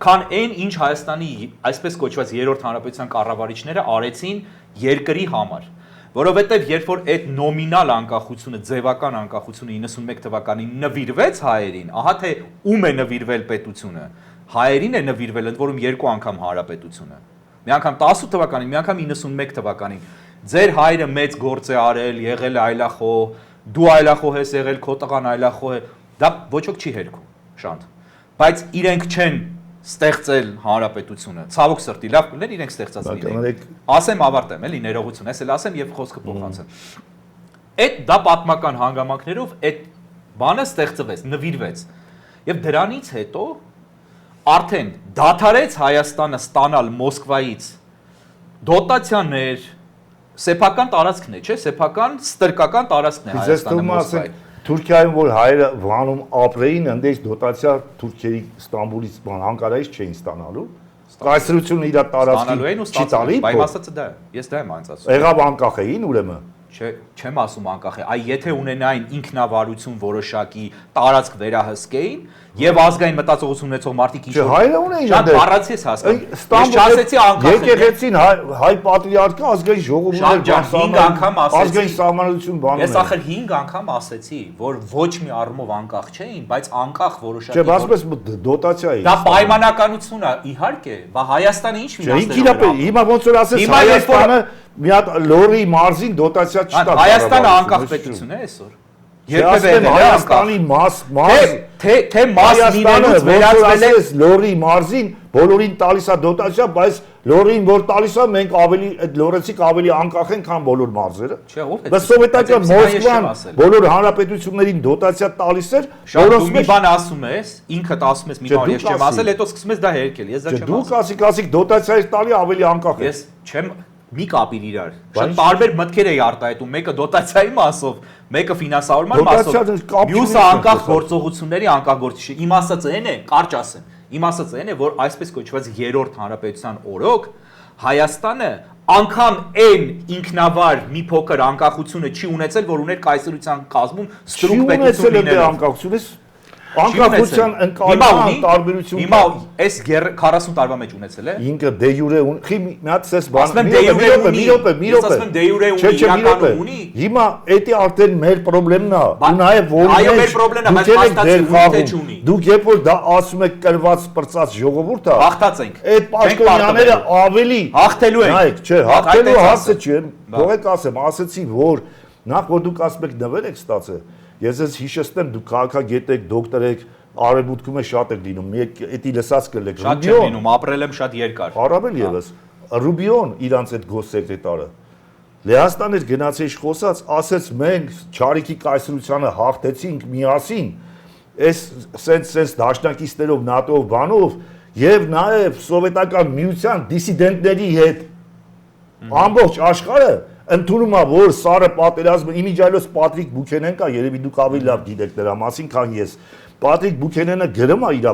քան այն ինչ Հայաստանի այսպես կոչված երրորդ հանրապետության կառավարիչները արեցին երկրի համար։ որովհետև երբ որ այդ նոմինալ անկախությունը, ձևական անկախությունը 91 թվականին նվիրվեց հայերին, ահա թե ում է նվիրվել պետությունը, հայերին է նվիրվել, ընդ որում երկու անգամ հանրապետությունը։ Մի անգամ 18 թվականին, մի անգամ 91 թվականին։ Ձեր հայրը մեծ գործ է արել, եղել է այլախոհ, դու այլախոհ ես եղել, քո տղան այլախոհ է, դա ոչ ոք չի հերքում, Շանթ։ Բայց իրենք չեն ստեղծել հանրապետությունը։ Ցավոք սրտի, լավ կլներ իրենք ստեղծած լինեն։ Ասեմ ավարտեմ, էլի ներողություն, ես էլ ասեմ եւ խոսքը փոխանցեմ։ Այդ դա պատմական հանգամանքներով այդ բանը ստեղծվեց, նվիրվեց։ Եվ դրանից հետո արդեն դադարեց Հայաստանը ստանալ Մոսկվայից դոտացիաներ, սեփական տարածքն է, չէ՞, սեփական ստրկական տարածքն է Հայաստանը Մոսկվայի։ Թուրքիայում որ հայերը Վանում ապրեին, ընդդես դոտացիա թուրքերի Ստամբուլից Անկարայից չէին ստանալու։ Կայսրությունը իր տարածքին չի տալի, բայց ասածը դա է։ Ես դա եմ այնց ասում։ Եղավ անկախ էին ուրեմն։ Չեմ ասում անկախ է, այ եթե ունենային ինքնավարություն որոշակի տարածք վերահսկեին եւ ազգային մտածողություն ունեցող մարդիկ ինչ-որ հայերը ունեին շատ բառացի ես հասկանում։ Ես չասեցի անկախ է։ Եկեղեցին հայ պատրիարքը ազգային ժողովուրդներ ազգային սահմանադրություն բան ունեն։ Ես ախր 5 անգամ ասեցի, որ ոչ մի առումով անկախ չէին, բայց անկախ որոշակի։ Չէ, ասես դոտացիա է։ Դա պայմանականություն է, իհարկե, բա Հայաստանը ինչ ֆինանսներ ունի։ Հիմա ոնց որ ասես Հայաստանը մի հատ լորի մարզին դոտացիա չտա։ Հայաստանը անկախ պետություն է այսօր։ Երբևէ Հայաստանի մաս թե մաս լինելուց վերածվել է լորի մարզին, բոլորին տալիս է դոտացիա, բայց լորին որ տալիս է, մենք ավելի այդ լորեցիք ավելի անկախ են, քան բոլոր մարզերը։ Չէ, ով է։ Բայց սովետական Մոսկվան բոլոր հանրապետություններին դոտացիա տալիս էր, որոնց մի բան ասում ես, ինքդ ասում ես մի բան, ես չեմ ասել, հետո սկսում ես դա հերքել, ես դա չեմ ասում։ Դու ասիկ դոտացիա ես տալի ավելի անկախ է։ Ես չեմ մի կապիր իրար։ Շատ տարբեր մտքեր էի արտահայտում, մեկը դոտացիայի մասով, մեկը ֆինանսավորման մասով, մյուսը անկախ գործողությունների անկախ գործիչ։ Իմ ասածը այն է, կարճ ասեմ։ Իմ ասածը այն է, որ այսպես կոչված երրորդ հանրապետության օրոք Հայաստանը անգամ այն ինքնավար մի փոքր անկախությունը չի ունեցել, որ ուներ կայսրության կազմում ստրուկ պետություն լինելով։ Անկախության ընկալման տարբերություն։ Հիմա այս 40 տարվա մեջ ունեցել է։ Ինքը դե յուրե ունի, մի հատ էս բան։ Ասում եմ դե յուրե ունի։ Ես ասում եմ դե յուրե ունի, իրականում ունի։ Հիմա էդի արդեն մեր խնդրեմն է։ Ու նաև որ այո, մեր խնդրեմն է, բայց փաստացի թե չունի։ Դուք երբ որ դա ասում եք կրված պրծած ժողովուրդ է։ Հաղթած ենք։ Այդ պաշտոնյաները ավելի հաղթելու են։ Նայեք, չէ, հաղթելու հասը չէ։ Թողեք ասեմ, ասեցի որ նախ որ դուք ասում եք նվեր եք ստացել։ Ես ես հիշեցնեմ դուք քաղաքագետ եք, դոկտոր եք, արևմուտքում է շատ եք լինում։ Մի էդի լսած կլեք։ Շատ չեմ լինում, ապրել եմ շատ երկար։ Առավել եւս Ռուբիոն իրանց այդ գոսսեկրետարը Լեհաստան էր գնացի իշխոսած, ասեց մենք Չարիքի կայսրությանը հաղթեցինք միասին, այս սենց դաշնակիցներով ՆԱՏՕ-ով բանով եւ նաեւ սովետական միության դիսիդենտների հետ ամբողջ աշխարհը ընդունում է որ սարը պատերազմը իմիջայլոց Պատրիկ Բուքենենկա երևի դուք ավելի լավ գիտեք դրա մասին քան ես Պատրիկ Բուքենենը գրում է իր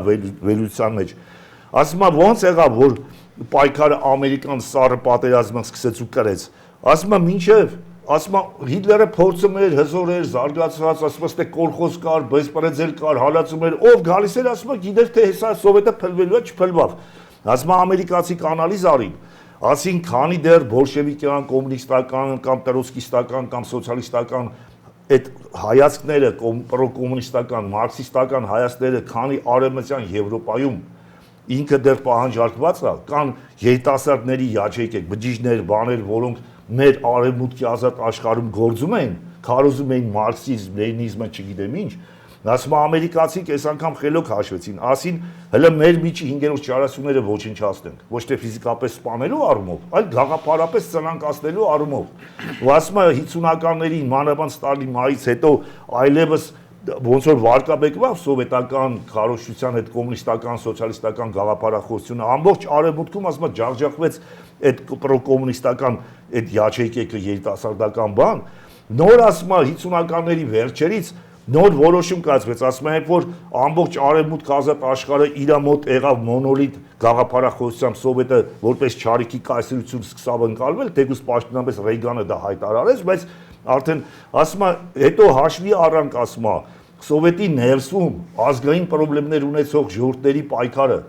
վերլուծության մեջ ասում է ոնց եղավ որ պայքարը ամերիկան սարը պատերազմը սկսեց ու կրեց ասում է մինչև ասում է Հիտլերը փորձում էր հզոր էր զարգացած ասում է կոլխոզ կար բեսպրեձել կար հալածում էր ով գալիս էր ասում է գիտեր թե հեսա սովետը փլվելու է չփլվավ ասում է ամերիկացի կանալիզ արին ասին քանի դեռ բոլշևիկյան, կոմունիստական կամ տրոցկիստական կամ սոցիալիստական այդ հայացքները պրոկոմունիստական, մարքսիստական հայացքները քանի արևմտյան Եվրոպայում ինքը դեռ պահանջարկված է, կան երիտասարդների յաճեյք, բջիջներ, բաներ, որոնք մեր արևմուտքի ազատ աշխարհում գործում են, քարոզում էին մարքսիզմ, լենինիզմը, չգիտեմ ինչ Ասում ամերիկացիք այս անգամ խելոք հաշվեցին, ասին հələ մեր միջի 5-րդ ճարասումները ոչնչացնենք, ոչ թե ֆիզիկապես սպանելու առումով, այլ գաղափարապես ծնանկացնելու առումով։ Ու ասում է 50-ականներին մանավանդ Ստալինի մայից հետո այլևս ոնց որ վարկաբեկվավ սովետական քարոզչության հետ կոմունիստական, սոցիալիստական գաղափարախոսությունը ամբողջ արևմուտքում ասում է ջախջախվեց այդ պրոկոմունիստական այդ յաչեյկեկը երիտասարդական բան, նոր ասում է 50-ականների վերջերից նոր որոշում կայացվեց, ասում եմ, որ ամբողջ արևմուտք ազատ աշխարհը իր մոտ եղավ մոնոլիտ գաղափարախոսությամբ սովետը որպես Չարիքի կայսրություն սկսավ ընկալվել, թեկուզ պաշտոնապես Ռեյգանը դա հայտարարեց, բայց արդեն ասում եմ, հետո հաշվի առանք ասում եմ, սովետի ներսում ազգային խնդիրներ ունեցող ժողովուրդների պայքարը,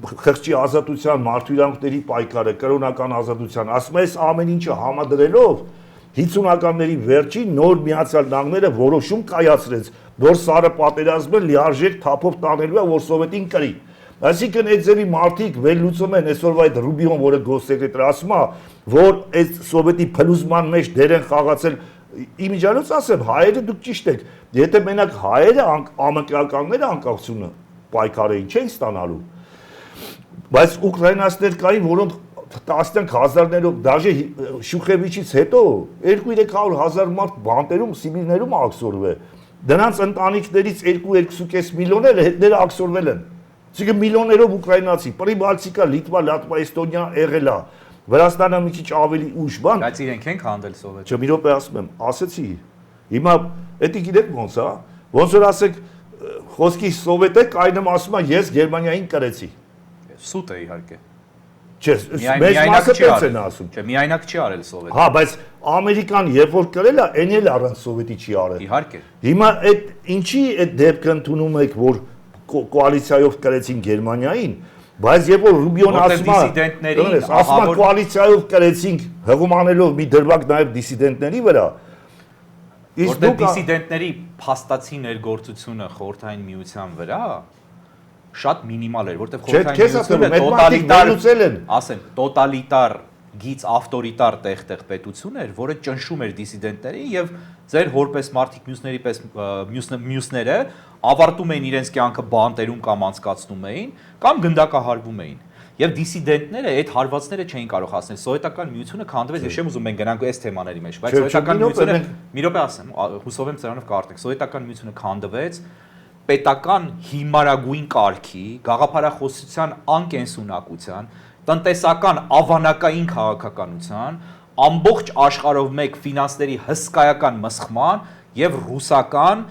խղճի ազատության, մարդու իրավունքների պայքարը, կրոնական ազատության, ասում եմ, այս ամեն ինչը համադրելով 50-ականների վերջին նոր Միացյալ Նահանգները որոշում կայացրեց, որ սարը պատերազմը լիարժեք թափով տանելու է, որ Սովետին կրի։ Այսինքն այդ ձևի մարդիկ վերլուծում են այսօրվա այդ Ռուբիոն, որը գոսսեկրետար ասում է, որ այդ Սովետի փլուզման մեջ դեր են խաղացել, իմիջիայլոց ասեմ, հայերը դուք ճիշտ եք, եթե մենակ հայերը ամենականները անկախությունը պայքարեին չէին ստանալու, բայց ուկրաինացիներ կային, որոնք տասնյակ հազարներով, դաժե Շուխևիչից հետո 200-300 հազար մարդ բանտերում, Սիբիրներում աքսորվել, դրանց ընտանիքներից 2-2.5 միլիոնները հետները աքսորվել են, այսինքն միլիոններով ուկրաինացի, Պրիբալտիկա, Լիտվա, Լատվա, Էստոնիա եղել է, Վրաստանը մի քիչ ավելի ուշ բան։ Բայց իրենք են քանդել Սովետը։ Չէ, մի րոպե ասում եմ, ասեցի։ Հիմա էդի գիտեք ոնց է, ոնց որ ասեք խոսքի Սովետը կայնում ասում է ես Գերմանիային կրեցի։ Սուտ է իհարկե։ Չէ, մեծ մասը պես են ասում։ Չէ, միայնակ չի արել Սովետը։ Հա, բայց Ամերիկան երբ որ կրել է, այն էլ առանց Սովետի չի արել։ Իհարկե։ Հիմա այդ ինչի այդ դեպքը ընդունում եք, որ կոալիցիայով կրեցին Գերմանիային, բայց երբ որ Ռուբիոն ասում է կոալիցիայով կրեցինք, հղում անելով մի դրվագ նաև դիսիդենտների վրա, որտեղ դիսիդենտների փաստացի ներգործությունը Խորհրդային Միության վրա շատ մինիմալ էր, որտեղ Խորհրդային Միությունը տոտալիտար գից ավտորիտար տեղ պետություն էր, որը ճնշում էր դիսիդենտներին եւ ձեր որպես մարդիկ մյուսների պես մյուսները ավարտում էին իրենց կյանքը բանտերում կամ անցկացնում էին կամ գնդակահարվում էին։ Եվ դիսիդենտները այդ հարվածները չէին կարող հասնել։ Սովետական Միությունը քանդվեց, ես չեմ ուզում մենք գնանք այս թեմաների մեջ, բայց Սովետական Միությունը մի րոպե ասեմ, հուսով եմ սրանով կարտեք։ Սովետական Միությունը քանդվեց պետական հիմարագույն կարգի, գաղափարախոսության անկենսունակության, տնտեսական ավանակային քաղաքականության, ամբողջ աշխարհով մեկ ֆինանսների հսկայական մսխման եւ ռուսական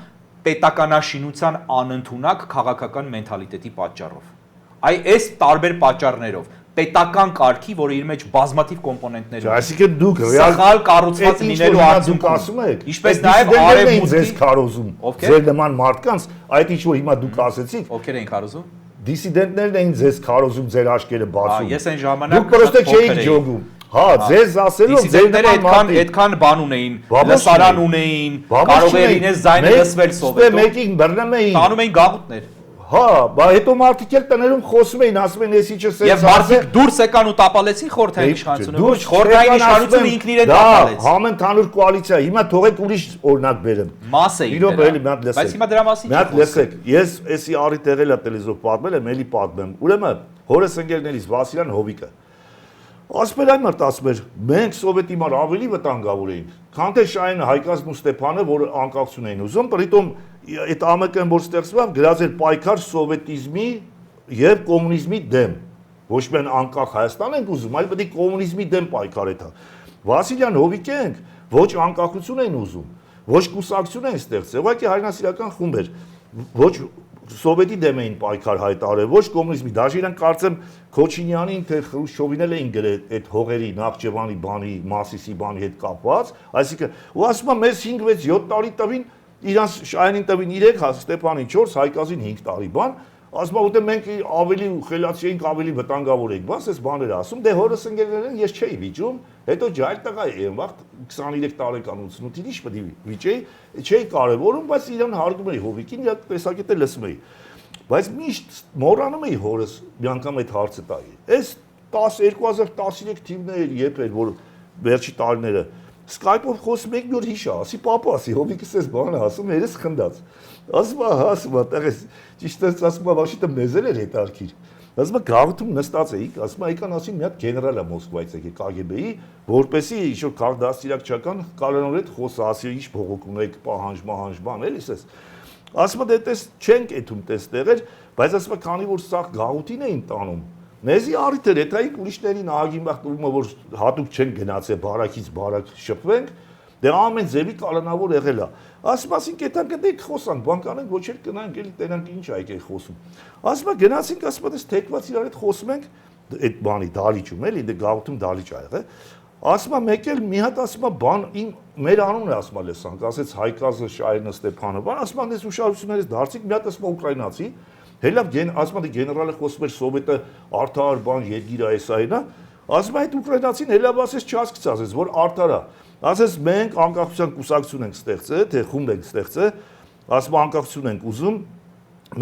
պետականաշինության անընդունակ քաղաքական մենթալիտետի պատճառով։ Այս տարբեր պատճառներով պետական կարգի, որը իր մեջ բազմաթիվ կոմպոնենտներ ունի։ Այսինքն դուք սխալ կառուցված լինելու արդյունքում ասում եք, ինչպես նաև արևմուտքի ձեզ քարոզում, ձեր նման մարդկանց, այդ ինչ որ հիմա դուք ասեցիք, ովքեր էին քարոզում։ Դիսիդենտներն էին ձեզ քարոզում, ձեր աչքերը բացում։ Ես այն ժամանակ դուք պրոստը չէիք ջոգում։ Հա, ձեզ ասելով ձեր նման այդքան բան ունեին, լսարան ունեին, կարող էր ինձ ձայնը լսվել Սովետում։ Մեկին բռնում էին, տանում էին գաղութներ։ Հա, բա հետո մարդիկ էլ տներում խոսում էին, ասում են, «Էսի չսենց»։ Եվ մարդիկ դուրս եկան ու տապալեցին խորհրդային իշխանությունը։ Ոչ, խորհրդային իշխանությունը ինքն իրեն տապալեց։ Դա համընդհանուր կոալիցիա։ Հիմա թողեք ուրիշ օրինակ բերեմ։ Մաս էին դրա։ Բայց հիմա դրա մասին չի խոսում։ Մի հատ լսեք, ես էսի առիթ եղել է տելեզով պատմել եմ, էլի պատմեմ։ Ուրեմն հորս ընկերներից Վասիլյան Հովիկը ասում էր այն մարդ ասում էր, մենք Սովետի մար ավելի վտանգավոր էինք, քան թե Շահյանը, Հայկազն ու Ստեփանը, որ անկախություն էին ուզում, պրիտոմ այդ ԱՄԿ-ն որ ստեղծվավ, գրած էր պայքար սովետիզմի եւ կոմունիզմի դեմ։ Ոչ միայն անկախ Հայաստան ենք ուզում, այլ պետք է կոմունիզմի դեմ պայքարել դա։ Վասիլյան Հովիկենք ոչ անկախություն են ուզում, ոչ կուսակցություն են ստեղծել, ուղղակի հայրենասիրական խումբ էր, ոչ Սովետի դեմ էին պայքար հայտարարել, ոչ կոմունիզմի, դաժե իրենք կարծեմ Քոչինյանին թե Խրուշչովին էլ էին գրել այդ հողերի Նախճեվանի բանի, Մասիսի բանի հետ կապված, այսինքն ու ասում եմ մեզ 5-6-7 տարի տվին, իրանց Շահյանին տվին 3, Ստեփանին 4, Հայկազին 5 տարի բան, ասում եմ ուտե մենք ավելի խելացի էինք, ավելի վտանգավոր էինք, բաս այս բաները ասում, դե հորս ընկերներն ես չէի վիճում, հետո ջայլ տղա եմ, վաղ 23 տարեկան 88-ին ինչ պետք է վիճեի, չէի կարևորում, բայց իրան հարգում էի Հովիկին, իր տեսակետը լսում էի։ Բայց միշտ մոռանում էի հորս մի անգամ այդ հարցը տայի։ Այս 2013 թիվն էր, երբ էր, որ վերջի տարիները Skype-ով խոսում եք մի օր հիշա, ասի պապա, ասի Հովիկս էս բանը ասում, երես խնդաց։ Ասում ասում, տեղես ճիշտ է, ասում վաշիտը մեզել էր հետարքիր։ Ասում գաղութում նստած էիք, ասում եկան ասին մի հատ գեներալ է Մոսկվայից եկել KGB-ի, որպեսի ինչ-որ քաղաքդաստիարակչական կանոնով հետ խոսա, ասի ինչ փողոք ունեք, պահանջ, բան, էլի էս։ Ասում դե տես չենք այդում տեստեղեր, բայց ասում քանի որ սա գաղութին էին տանում։ Մեզի առիթ էր, եթե այք ուրիշների նահագին բախտումը, որ հատուկ չեն գնացել բարակից բարակ շփվենք, դե ամեն ձևի կալանավոր եղել է։ Ասում ասին կետան կդեք խոսանք, բանկանենք, ոչ էլ կնանք, էլի տենանք ինչ այք է խոսում։ Ասում գնացինք, ասում դες թեկված իրար հետ խոսում ենք, այդ բանի դալիճում էլի, դե գաղութում դալիճ ա եղել։ Ասում մեկ էլ մի հատ ասում բան մեր անունը ասում լեսանք, ասեց Հայկազը, Շահյանը, Ստեփանը, բան ասում դες ուշադրություններից դարձիկ, մի հատ ասում ուկրաինացի Հելավ ասում դե գեներալը խոսում էր Սովետը արդար բան երկիր է էս այնա, ասում այդ ուկրաինացին հելավ ասես չհասկացած, որ արդար է։ ասես մենք անկախության կուսակցություն ենք ստեղծել, թե խումբ ենք ստեղծել, ասում անկախություն ենք ուզում,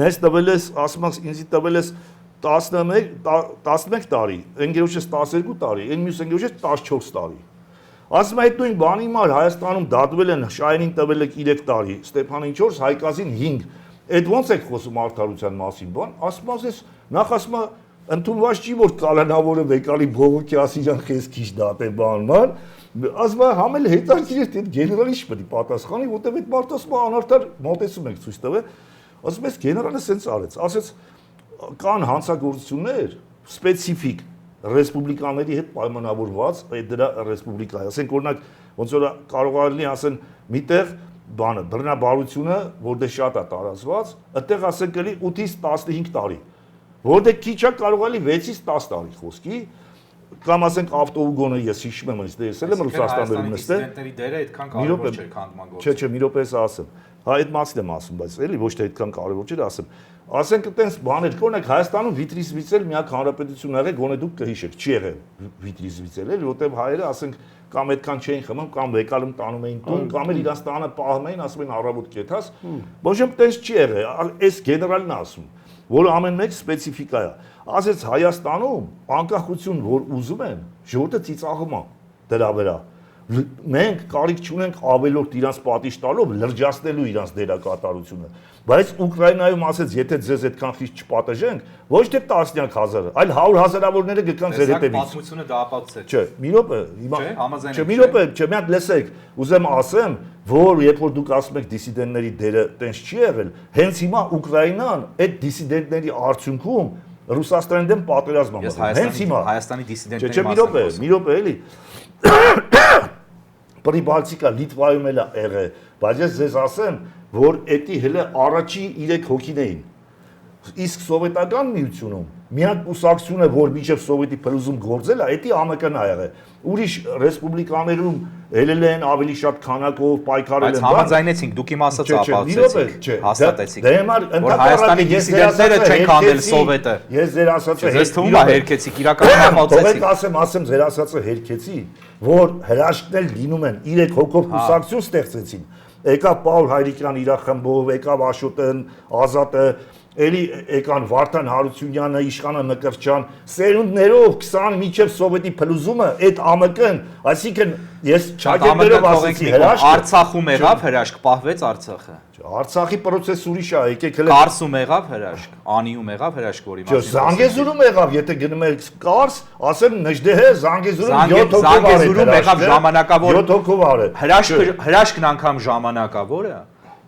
մեզ տվել ես, ասում ինձ տվել ես 11 տարի, ընկերոջս 12 տարի, այն մյուս ընկերոջս 14 տարի։ Ասում այդ նույն բանի համար Հայաստանում դատվել են Շահյանին տվել եք 3 տարի, Ստեփանին 4, Հայկազին 5։ Այդ ոնց եք խոսում արդարության մասին, բան, ասում ես, նախ ասում ընդունված չի որ կալանավորը վեկալի բողոքի ասիջան խեսքիչ դատե բանման, ասում համել հետաքրքիր է այդ գեներալի շփի պատասխանի, որտեվ այդ մարդը ասում անարդար մոտեցում եք ցույց տվել, ասում ես գեներալը սենց արեց, ասեց կան հանցագործություններ սպეციფიկ ռեսպուբլիկաների հետ պայմանավորված այդ դրա ռեսպուբլիկայի, ասենք օրինակ ոնց որ կարող է ասեն միտեղ բանը բռնաբարությունը, որտեղ շատ է տարածված, այդտեղ ասենք էլի 8-ից 15 տարի, որտեղ քիչ է կարող է 6-ից 10 տարի խոսքի, կամ ասենք ավտոուգոնը ես հիշում եմ, ես եսել եմ Ռուսաստանում նստել։ Դիսիդենտների դերը այդքան կարևոր չէ, քանդման գործը։ Չէ, մի րոպե ասեմ։ Հա այդ մասին եմ ասում, բայց էլի ոչ թե այդքան կարևոր չէ, ասեմ։ Ասենք այտենց բաներ կորնեք Հայաստանում վիտրիզվիցել միակ հանրապետություն եղել, գոնե դուք կհիշեք, չի եղել վիտրիզվիցել, էլի, որտեղ հայերը ասենք կամ այդքան չէին խմում, կամ վեկալում տանում էին տուն, կամ էլ իրանց տանը պահում էին, ասում էին առավոտ կեթաս, ոչ եմ տենց չի եղել, այս գեներալն ասում, որ ամեն մեկ սպეციფիկա է։ Ասեց Հայաստանում անկախություն որ ուզում են, ժողովուրդը ծիծաղում է դրա վրա։ Մենք կարիք չունենք ավելորդ իրանց պատիժ տալով լրջացնելու իրանց դերակատարությունը, բայց Ուկրաինայում ասեց, եթե ձեզ այդքան խիստ չպատժենք, ոչ թե տասնյակ հազար, այլ 100,000-ավորները գկան ձեր հետևից։ Պատմությունը դա ապացուցեց։ Չէ, մի րոպե, Չէ, մի րոպե, չէ, մի հատ լսեք, ուզեմ ասեմ, որ երբ որ դուք ասում եք դիսիդենտների դերը տենց չի եղել, հենց հիմա Ուկրաինան այդ դիսիդենտների արդյունքում Ռուսաստանի դեմ պատերազմ է մղում։ Հենց հիմա Հայաստանի դիսիդենտների մասին։ Մի րոպե, էլի։ Պրիբալտիկա Լիտվայում էլ է եղել, բայց ես ձեզ ասեմ, որ էդի հենց առաջի 3 հոգին էին։ Իսկ սովետական միությունում միակ կուսակցությունը, որ միջև սովետի փլուզում գործել է, էդի ԱՄԿ-ն է եղել։ Ուրիշ ռեսպուբլիկաներում ելել են ավելի շատ քանակով պայքարել են։ Բայց համաձայնեցինք, դուք իմ ասածը ապացուցեցիք, հաստատեցիք։ Դե համար որ Հայաստանի դիսիդենտները չեն քանդել սովետը։ Ես ձեր ասածը Ձեզ թվում է հերքեցիք, իրականում ապացուցեցիք։ Թողեք ասեմ ձեր ասածը հերքեցի, որ հրաշքներ լինում են 3 հոգով կուսակցություն ստեղծեցին։ Եկավ Պաուլ Հայրիկյան իր խմբով, եկավ Աշոտն, Ազատը, էլի եկան Վարդան Հարությունյանը, Իշխանը Մկրտչյան, սերունդներով 20 միջև սովետի փլուզումը, այդ ԱՄԿ-ն, այսինքն ես չագետներով ասեցի հրաշք։ Արցախում եղավ հրաշք, պահվեց Արցախը։ Արցախի process ուրիշ է, եկեք հենց Կարսում եղավ հրաշք, Անիում եղավ հրաշք, որի մասին։ Զանգեզուրում եղավ, եթե գնում եք Կարս, ասեմ Նժդեհը Զանգեզուրում 7 հոգով Զանգեզուրում եղավ ժամանակավոր 7 հոգով արել։ Հրաշքն անգամ ժամանակավոր է։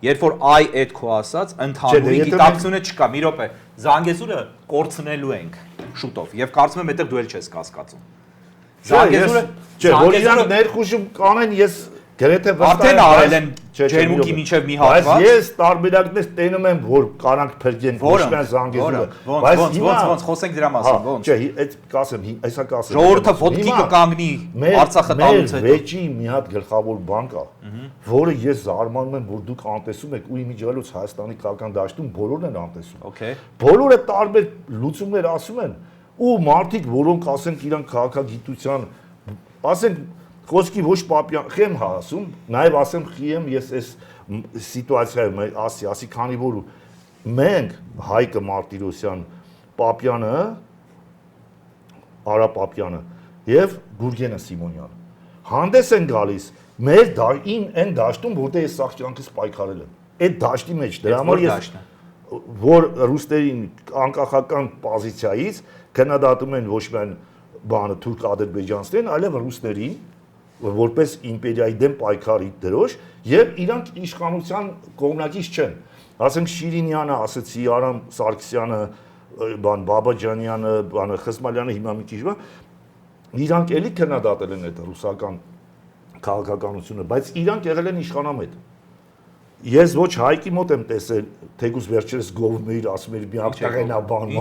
Երբ որ այ այդ քո ասած ընդհանուր գիտակցությունը չկա, մի րոպե, Զանգեզուրը կորցնելու ենք շուտով եւ կարծում եմ այդտեղ դու էլ չես կասկածում։ Զանգեզուրը, չէ, որ իրանք ներխուժում կանեն, ես գրեթե վստահ եմ, արդեն արել են ջերմուկի միջև մի հատված։ Բայց ես տարբերակներ տենում եմ, որ կանանք փրկեն Միշկան Զանգեզուրը։ Բայց ոնց խոսենք դրա մասին, ոնց։ Չէ, այդ կասեմ, այսա կասեմ։ Ժողովուրդը ոտքի կկանգնի Արցախը տալուց հետո։ Վեճի մի հատ գլխավոր բան կա, որը ես զարմանում եմ, որ դուք անտեսում եք ու իմիջիալոց Հայաստանի քաղաքական դաշտում բոլորն են անտեսում։ Okay։ Բոլորը տարբեր լուծումներ ասում են ու մարդիկ, որոնք ասենք իրանք քաղաքագիտության, ասենք խոսքի ոչ Պապյան, խեմ հա ասում, նաև ասեմ խիեմ ես այս սիտուացիայում ասի, քանի որ մենք Հայկը Մարտիրոսյան, Պապյանը, Արա Պապյանը եւ Գուրգենը Սիմոնյանը հանդես են գալիս մեր այն դաշտում, որտեղ ես սաղճանքս պայքարել եմ։ Այդ դաշտի մեջ դրա համար ես որ ռուսներին անկախական պոզիցիայից քննադատում են ոչ միայն բանը թուրք-ադրբեջանցիներին, այլև ռուսներին որպես իմպերիայի դեմ պայքարի դրոշ եւ իրանք իշխանության կողմնակից չեն։ Ասենք Շիրինյանը, ասեցի Արամ Սարգսյանը, բան Բաբաջանյանը, բանը Խզմալյանը հիմա մի քիչ բա իրանք էլի քննադատել են այդ ռուսական քաղաքականությունը, բայց իրանք եղել են իշխանամետ։ Ես ոչ Հայկի մոտ եմ տեսել, թեկուզ վերջերս գովում էիր, ասում էիր մի հատ տղենա բան,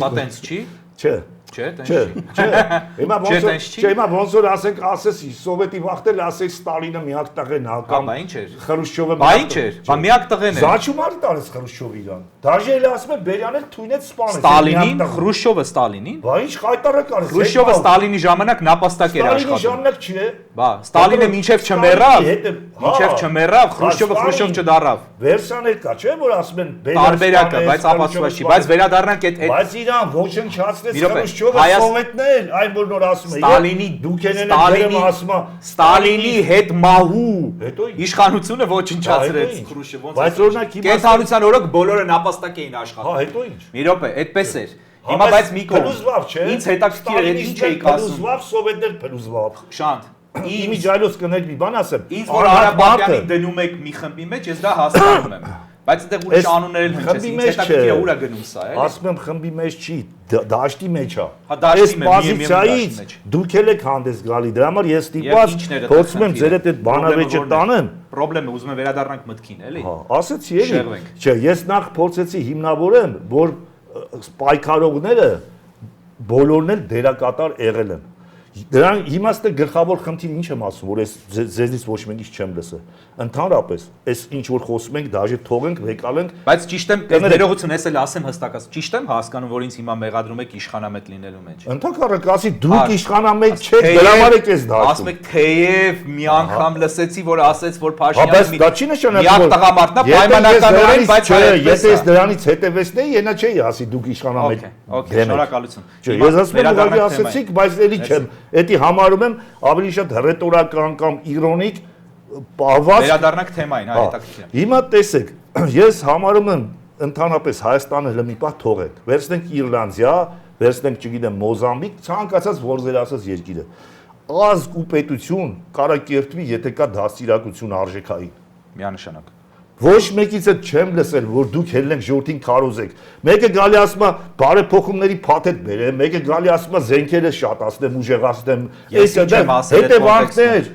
բա տենց չի։ Չէ։ Չէ, տենց Չէ, չի։ չէ։ Հիմա ոնց տենց չի։ չէ, հիմա ոնց որ ասես սովետի վախտել ասես Ստալինը միակ տղեն հա կամ Բա ինչ էր։ Խրուշչովը Բա ինչ էր։ Բա միակ տղեն էր։ Զաչում արի տալես Խրուշչովը իրան։ Դաժե էլ ասում է Բերյանել թույնեց սպանեց։ Ստալինին, Խրուշչովը Ստալինին։ Բա ինչ խայտարակ արես։ Խրուշչովը Ստալինի ժամանակ նապաստակ էր Ստալինի աշխատում։ ժամանակ չէ։ Բա Ստալինը մինչև չմեռավ։ Հա։ Մինչև չմեռավ, Խրուշչովը Խրուշչով չդառավ։ Վերսիաներ կա, չէ՞ որ ասում են Տարբերակը, բայց ապացուցված չի, բայց վերադառնանք այդ Բայց իրան ոչնչացրեց Մի րոպե, Խրուշչովը սովետներ, այն որ նոր ասում է։ Ստալինի դուք ենեն դերեմ ասում է Ստալինի հետ մահու Հետո ինչ։ իշխանությունը ոչնչացրեց Հետո ինչ։ Խրուշչովը ոնց։ Բայց օրինակ հիմա Կենթանության օրոք բոլորը նապաստակ էին հա աշխատում։ հետո ինչ։ Մի րոպե, այդպես էր։ Հիմա բայց մի կողմ։ Փլուզվավ, չէ։ Ինձ հետաքրքիր է ինչ էի ասում։ Փլուզվավ, սովետներ փլուզվավ։ Շանտ։ Իմիջայլոց կնել մի բան ասեմ։ Ինձ որ Արաբատյանին դնում եք մի խմբի մեջ, ես դա հասկանում եմ։ Բայց այդտեղ ուրիշ անուններ էլ հնչեց, ինձ հետաքրքիր է ուր է գնում սա, էլի։ Ասում եմ խմբի մեջ չի, դաշտի մեջ է։ Հա, դաշտի մեջ, պոզիցիայից դուք էլ եք հանդես գալի, դրա համար ես ստիպված փորձում եմ ձեր այդ բանավեճը տանեմ։ Պրոբլեմը ուզում եմ վերադառնանք մտքին, էլի։ Հա, ասեցի էլի։ Չէ, ես նախ փորձեցի հիմնավորեմ, որ պայքարողները բոլորն էլ դերակատար եղել են։ Դրան իմաստը գլխավոր խնդիրը ինչ եմ ասում, որ ես ձեզնից ոչ մեկից չեմ լսել։ Ընդհանրապես, այս ինչ որ խոսում ենք, դաժե թողենք, վեկալենք։ Բայց ճիշտ եմ, այս ներողություն ես էլ ասեմ հստակած։ Ճիշտ եմ հասկանում, որ ինձ հիմա մեղադրում եք իշխանամետ լինելու մեջ։ Ընդհանրապես ասի դուք իշխանամետ չեք, դրա համար եք ես դաշտում։ Ասում եք թեև մի անգամ լսեցի, որ ասեց, որ Փաշինյանը դա չի նշանակում, որ տղամարդն է պայմանականորեն, բայց եթե ես դրանից հետևեցնեի, ենա չէի ասի դուք իշխանամետ։ Okay, շնորհակալություն։ Ես ասում եմ ուղղակի ասեցիք, բայց էլի չեմ։ Էդի համարում եմ ավելի շատ ռետորական կամ իրոնիկ պահված։ Վերադառնանք թեմային, հա, հետաքրքիր է։ Հիմա տեսեք, ես համարում եմ ընդհանրապես Հայաստանը հլը մի պահ թողենք։ Վերցնենք Իռլանդիա, վերցնենք, չգիտեմ, Մոզամբիկ, ցանկացած որզեր ասած երկիրը։ Ազգ ու պետություն կարա կերտվի, եթե կա դաստիարակություն արժեքային։ Միանշանակ։ Ոչ մեկից էլ չեմ լսել, որ դուք ելնեք ժողովրդին քարոզեք։ Մեկը գալի ասում է բարեփոխումների փաթեթ բերեմ, մեկը գալի ասում է զենքերը շատացնեմ, ուժեղացնեմ։ Հետևանքներ,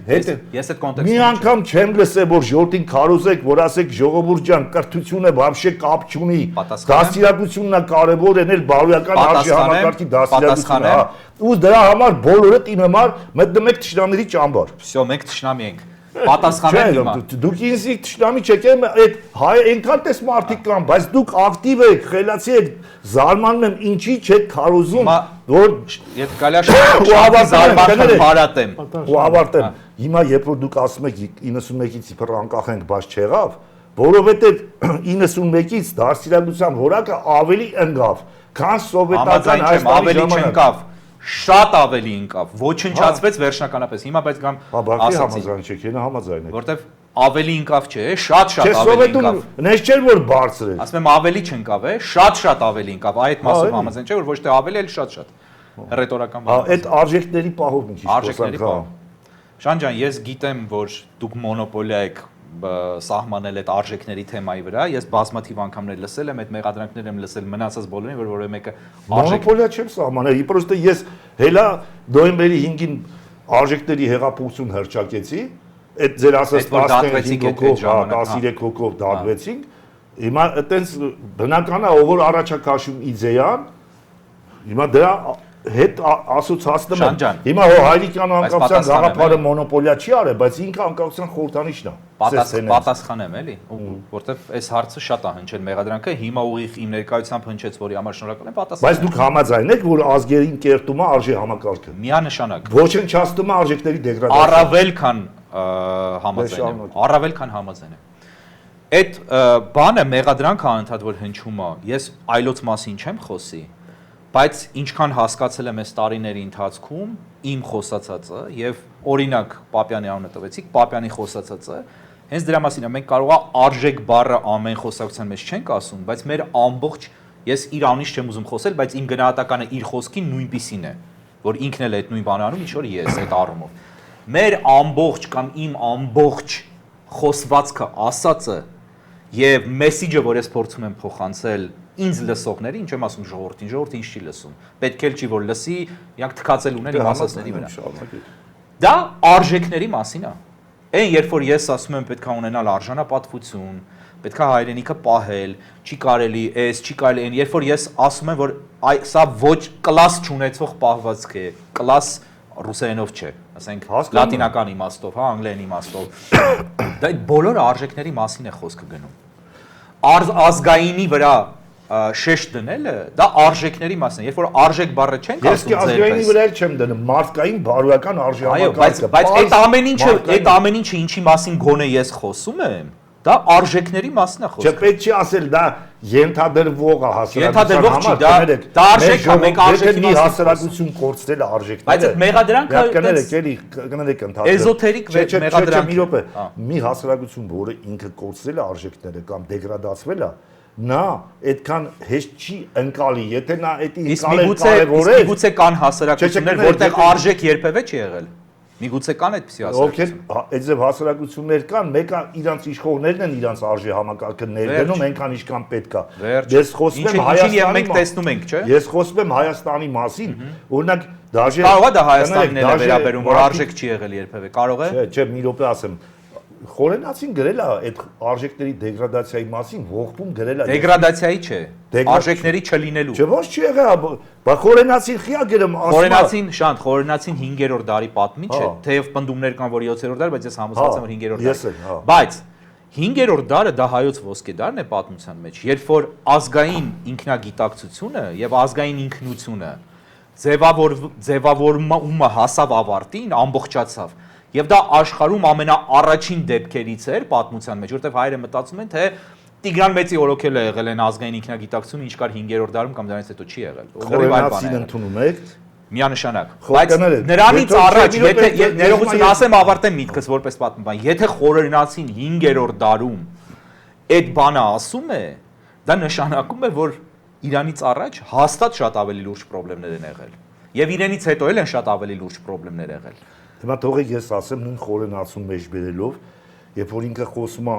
ես այդ կոնտեքստում մի անգամ չեմ լսել, որ ժողովրդին քարոզեք, որ ասեք ժողովուրդ ջան, կրթությունը բաբշե կապ չունի։ Դաստիարակությունն է կարևոր, են էլ բարոյական արժի համակարգի դաստիարակությունը, հա։ Ու դրա համար բոլորը իմ համար մտնում եք թշնամիների ճամբար։ Всё, մենք թշնամի ենք։ Պատասխանեմ հիմա։ Դուք ինձ թշնամի չեք, այդ հայ այնքան տես մարդիկ կան, բայց դուք ակտիվ եք, խելացի եք, զարմանում եմ ինչի չեք քարոզում, որ եւ գալաշ զարմանքան բարատեմ։ Ու ավարտեմ։ Հիմա երբ որ դուք ասում եք 91-ից իբր անկախ ենք, բայց չեղավ, որովհետեւ 91-ից դաստիարակության որակը ավելի ընկավ, քան սովետական Հայաստանի ժամանակ։ Շատ ավելի ընկավ, ոչնչացվեց վերջնականապես։ Հիմա բայց գամ ասացի։ Համաձայն չեք, ենա համաձայն եք։ Որտեվ ավելի ընկավ չէ, շատ ավելի ընկավ։ Նես չէր որ բարձր է։ Ասում եմ ավելի չընկավ է, շատ ավելի ընկավ։ Այդ մասով համաձայն չէ, որ ոչ թե ավելի, այլ շատ։ Ռետորական բան։ Այդ արժեքների պահով ինչ խոսանք։ Շան ջան, ես գիտեմ, որ դուք մոնոպոլիա եք սահմանել այդ արժեքների թեմայի վրա, ես բազմաթիվ անգամներ լսել եմ, այդ մեղադրանքներ եմ լսել մնացած բոլորին, որ որևէ մեկը մոնոպոլիա չեմ սահմանել, պրոստը ես հելա նոյեմբերի 5-ին արժեքների հեղափոխություն հռչակեցի, այդ ձեր ասած 15 հոգով, 13 հոգով դատվեցինք, հիմա այտենց բնական է, ով որ առաջա քաշում իդեան, հիմա դրա հետ ասոցացնում եմ։ Հիմա հայրիկյան անկախության գաղափարը մոնոպոլիա չի արել, բայց ինքը անկախության խորհրդանիշն է։ Պատասխանեմ էլի, որտեվ այս հարցը շատ է հնչել մեղադրանքը, հիմա ուղիղ իմ ներկայությամբ հնչեց, որի համար շնորհակալ եմ, պատասխանեմ։ Բայց դուք համաձայն եք, որ ազգերին կերտումը արժի համակարգը։ Միանշանակ։ Ոչնչացումը արժեքների դեգրադացիա։ Առավել քան համաձայն եմ։ Առավել քան համաձայն եմ։ Այդ բանը մեղադրանքը անընդհատ որ հնչում է, ես այլոց մասին չեմ խոսի, բայց ինչքան հասկացել եմ այս տարիների ընթացքում իմ խոսածածը եւ օրինակ Պապյանի անունը տվեցիք, Պապյանի խոսածածը, հենց դրա մասին է, մենք կարող է արժեք բառը ամեն խոսակցության մեջ չենք ասում, բայց մեր ամբողջ ես իր անունից չեմ ուզում խոսել, բայց իմ գնահատականը իր խոսքին նույնպիսին է, որ ինքն էլ է այդ նույն բանը անում, ինչ որ ես այդ առումով։ Մեր ամբողջ կամ իմ ամբողջ խոսվածքը, ասածը եւ մեսիջը, որ ես փորձում եմ փոխանցել ինձ լսողների, ինչ եմ ասում ժողովրդին, ժողովրդը ինչ չի լսում։ Պետք է չի որ լսի, իրանք թքացել ունեն իմ ասածների վրա։ Դա արժեքների մասին է։ Այն երբ որ ես ասում եմ պետք է ունենալ արժանապատվություն, պետք է հայրենիքը պահել, չի կարելի էս, չի կարելի այն, երբ որ ես ասում եմ, որ սա ոչ կլաս չունեցող պահվածք է, կլաս ռուսերենով չէ, ասենք լատինական իմաստով, հա, անգլերեն իմաստով, դա այդ բոլոր արժեքների մասին է խոսքը գնում։ Ազգայինի վրա շեշտ դնելը դա արժեքների մասն է, երբ որ արժեք բառը չենք ասում ձեր պես։ Ես ազգայինի վրա չեմ դնում, մարդկային բարոյական արժեհամակարգը։ Բայց այդ ամեն ինչը ինչի մասին գոնե ես խոսում եմ, դա արժեքների մասն է խոսքը։ Չպետք չի ասել դա ենթադրվող է հասարակության համար, դա արժեք է, մեկ արժեքի մասին հասարակություն կորցրել արժեքները։ Բայց այդ մեղադրանքը կներեք ընդհանրապես էզոթերիկ մեղադրանք է։ Մի հասարակություն, որը ինքը կորցրել է արժեքները կամ դեգրադացվել է, նա այդքան հեշտ չի ընկալի, եթե նա այդի ընկալել կարևոր է։ Միգուցե կան հասարակություններ, որտեղ արժեք երբևէ չի եղել։ Միգուցե կան այդպիսի հասարակություններ։ Այդ ձև հասարակություններ կան, մեկը իրանց իշխողներն են իրանց արժե համակարգը ներդնում, այնքան ինչքան պետք է։ Ես խոսում եմ Հայաստանի մենք տեսնում ենք, չէ՞։ Ես խոսում եմ Հայաստանի մասին, օրինակ դաժե կարող է դա Հայաստանին էլ վերաբերում, որ արժեք չի եղել երբևէ, կարող է։ Չէ, մի րոպե ասեմ։ Խորենացին գրել է այդ արժեքների դեգրադացիայի մասին, ողբում գրել է։ Դեգրադացիայի չէ, արժեքների չլինելու։ Չէ, ոչ չի եղել, բա Խորենացին խիա գրում ասում։ Խորենացին, Շանթ, Խորենացին 5-րդ դարի պատմիչ է, թեև պնդումներ կան, որ 7-րդ դար, բայց ես համոզված եմ, որ 5-րդ դար։ Բայց 5-րդ դարը դա հայոց ոսկե դարն է պատմության մեջ, երբ որ ազգային ինքնագիտակցությունը եւ ազգային ինքնությունը ձևավորումը հասավ ավարտին, ամբողջացավ։ Եվ դա աշխարհում ամենաառաջին դեպքերից էր պատմության մեջ, որտեղ հայերը մտածում են, թե Տիգրան Մեծի օրոքել է եղել են ազգային ինքնագիտակցությունը, ինչ կար 5-րդ դարում կամ դրանից հետո չի եղել։ Խորենացին ընդունում եք միանշանակ։ Բայց նրանից առաջ, եթե ներողություն ասեմ, ավարտեմ միտքս որպես պատմաբան, եթե Խորենացին 5-րդ դարում այդ բանը ասում է, դա նշանակում է, որ Իրանից առաջ հաստատ շատ ավելի լուրջ խնդիրներ են եղել։ Եվ իրենից հետո էլ են շատ ավելի լուրջ խնդիրներ եղել։ Հիմա թողեք ես ասեմ նույն Խորենացուն մեջ բերելով, երբ որ ինքը խոսում է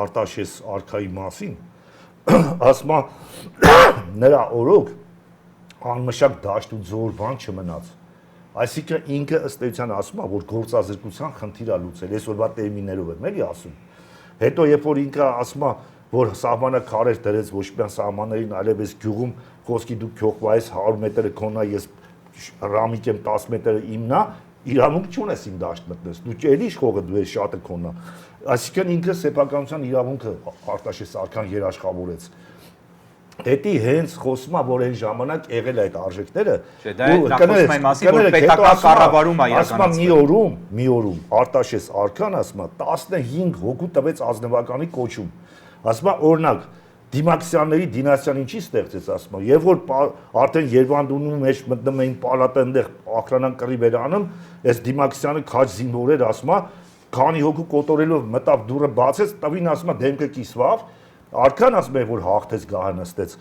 Արտաշես արքայի մասին, ասում է նրա օրոք անմշակ դաշտ ու ձոր բան չմնաց։ Այսինքն ինքը ըստ էության ասում է, որ գործազրկության խնդիր է լուծել, այսօրվա տերմիններով եմ էլի ասում։ Հետո երբ որ ինքը ասում է, որ սահմանը քարեր դրեց ոչ միայն սահմաններին, այլև այս գյուղում խոսքի դու քյոխվայես 100 մետրը քոնա, ես ռամիկ եմ 10 մետրը իմնա, իրավունք չունես իմ դաշտ մտնես, դու էլի իշխողը դու ես շատը քոնա։ Այսինքն ինքը սեփականության իրավունքը Արտաշես արքան երաշխավորեց։ Դետի հենց խոսում է, որ այն ժամանակ եղել այդ արժեքները, մի օրում Արտաշես արքան ասում է 15 հոգու տվեց ազնվականի կոչում։ Ասում է օրինակ Դիմաքսյանների դինաստիան ինչի ստեղծեց ասում է, եւ որ արդեն Երևանում մեջ մտնում էին պալատը այնտեղ ախրանան կռի վերանում, այս Դիմաքսյանը քաջ զինվորեր ասում է, քանի հոգու կոտորելով մտավ դուռը բացեց, տվին ասում է դեմքը կիսվավ, արքան ասում է որ հաղթեց գահը նստեց,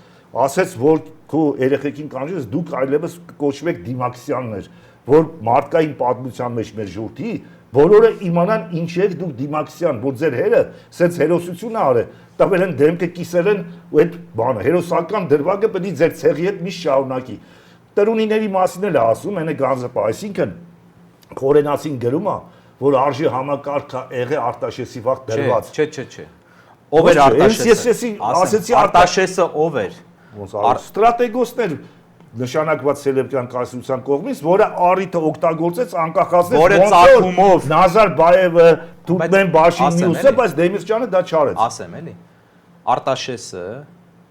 ասեց որ քո երեխեքին կանջես դուք այլևս կոչվեք Դիմաքսյաններ, որ մարդկային պատմության մեջ մեր ժողովրդի բոլորը իմանան ինչ եք դուք Դիմաքսյան, որ ձեր հերը սենց հերոսություն է արել, տվել են դեմքը կիսել են ու այդ բանը հերոսական դրվագը պետք է ձեր ցեղի հետ միշտ շարունակի։ Տրունիների մասին էլ ասում են գանձապա, այսինքն Խորենացին գրում է, որ արժի համակարգը եղե Արտաշեսի վաղ դրված։ Չէ։ Ով էր Արտաշեսը։ Ասեցի Արտաշեսը ով էր։ Ստրատեգոսներ նշանակված սելևկյան կայսրության կողմից, որը առիթը օգտագործեց անկախացնեց որը ծագումով Նազարբայևը, Թուրքմեն Բաշին մյուսը, բայց Դեմիրճյանը դա չարեց։ Ասեմ էլի։ Արտաշեսը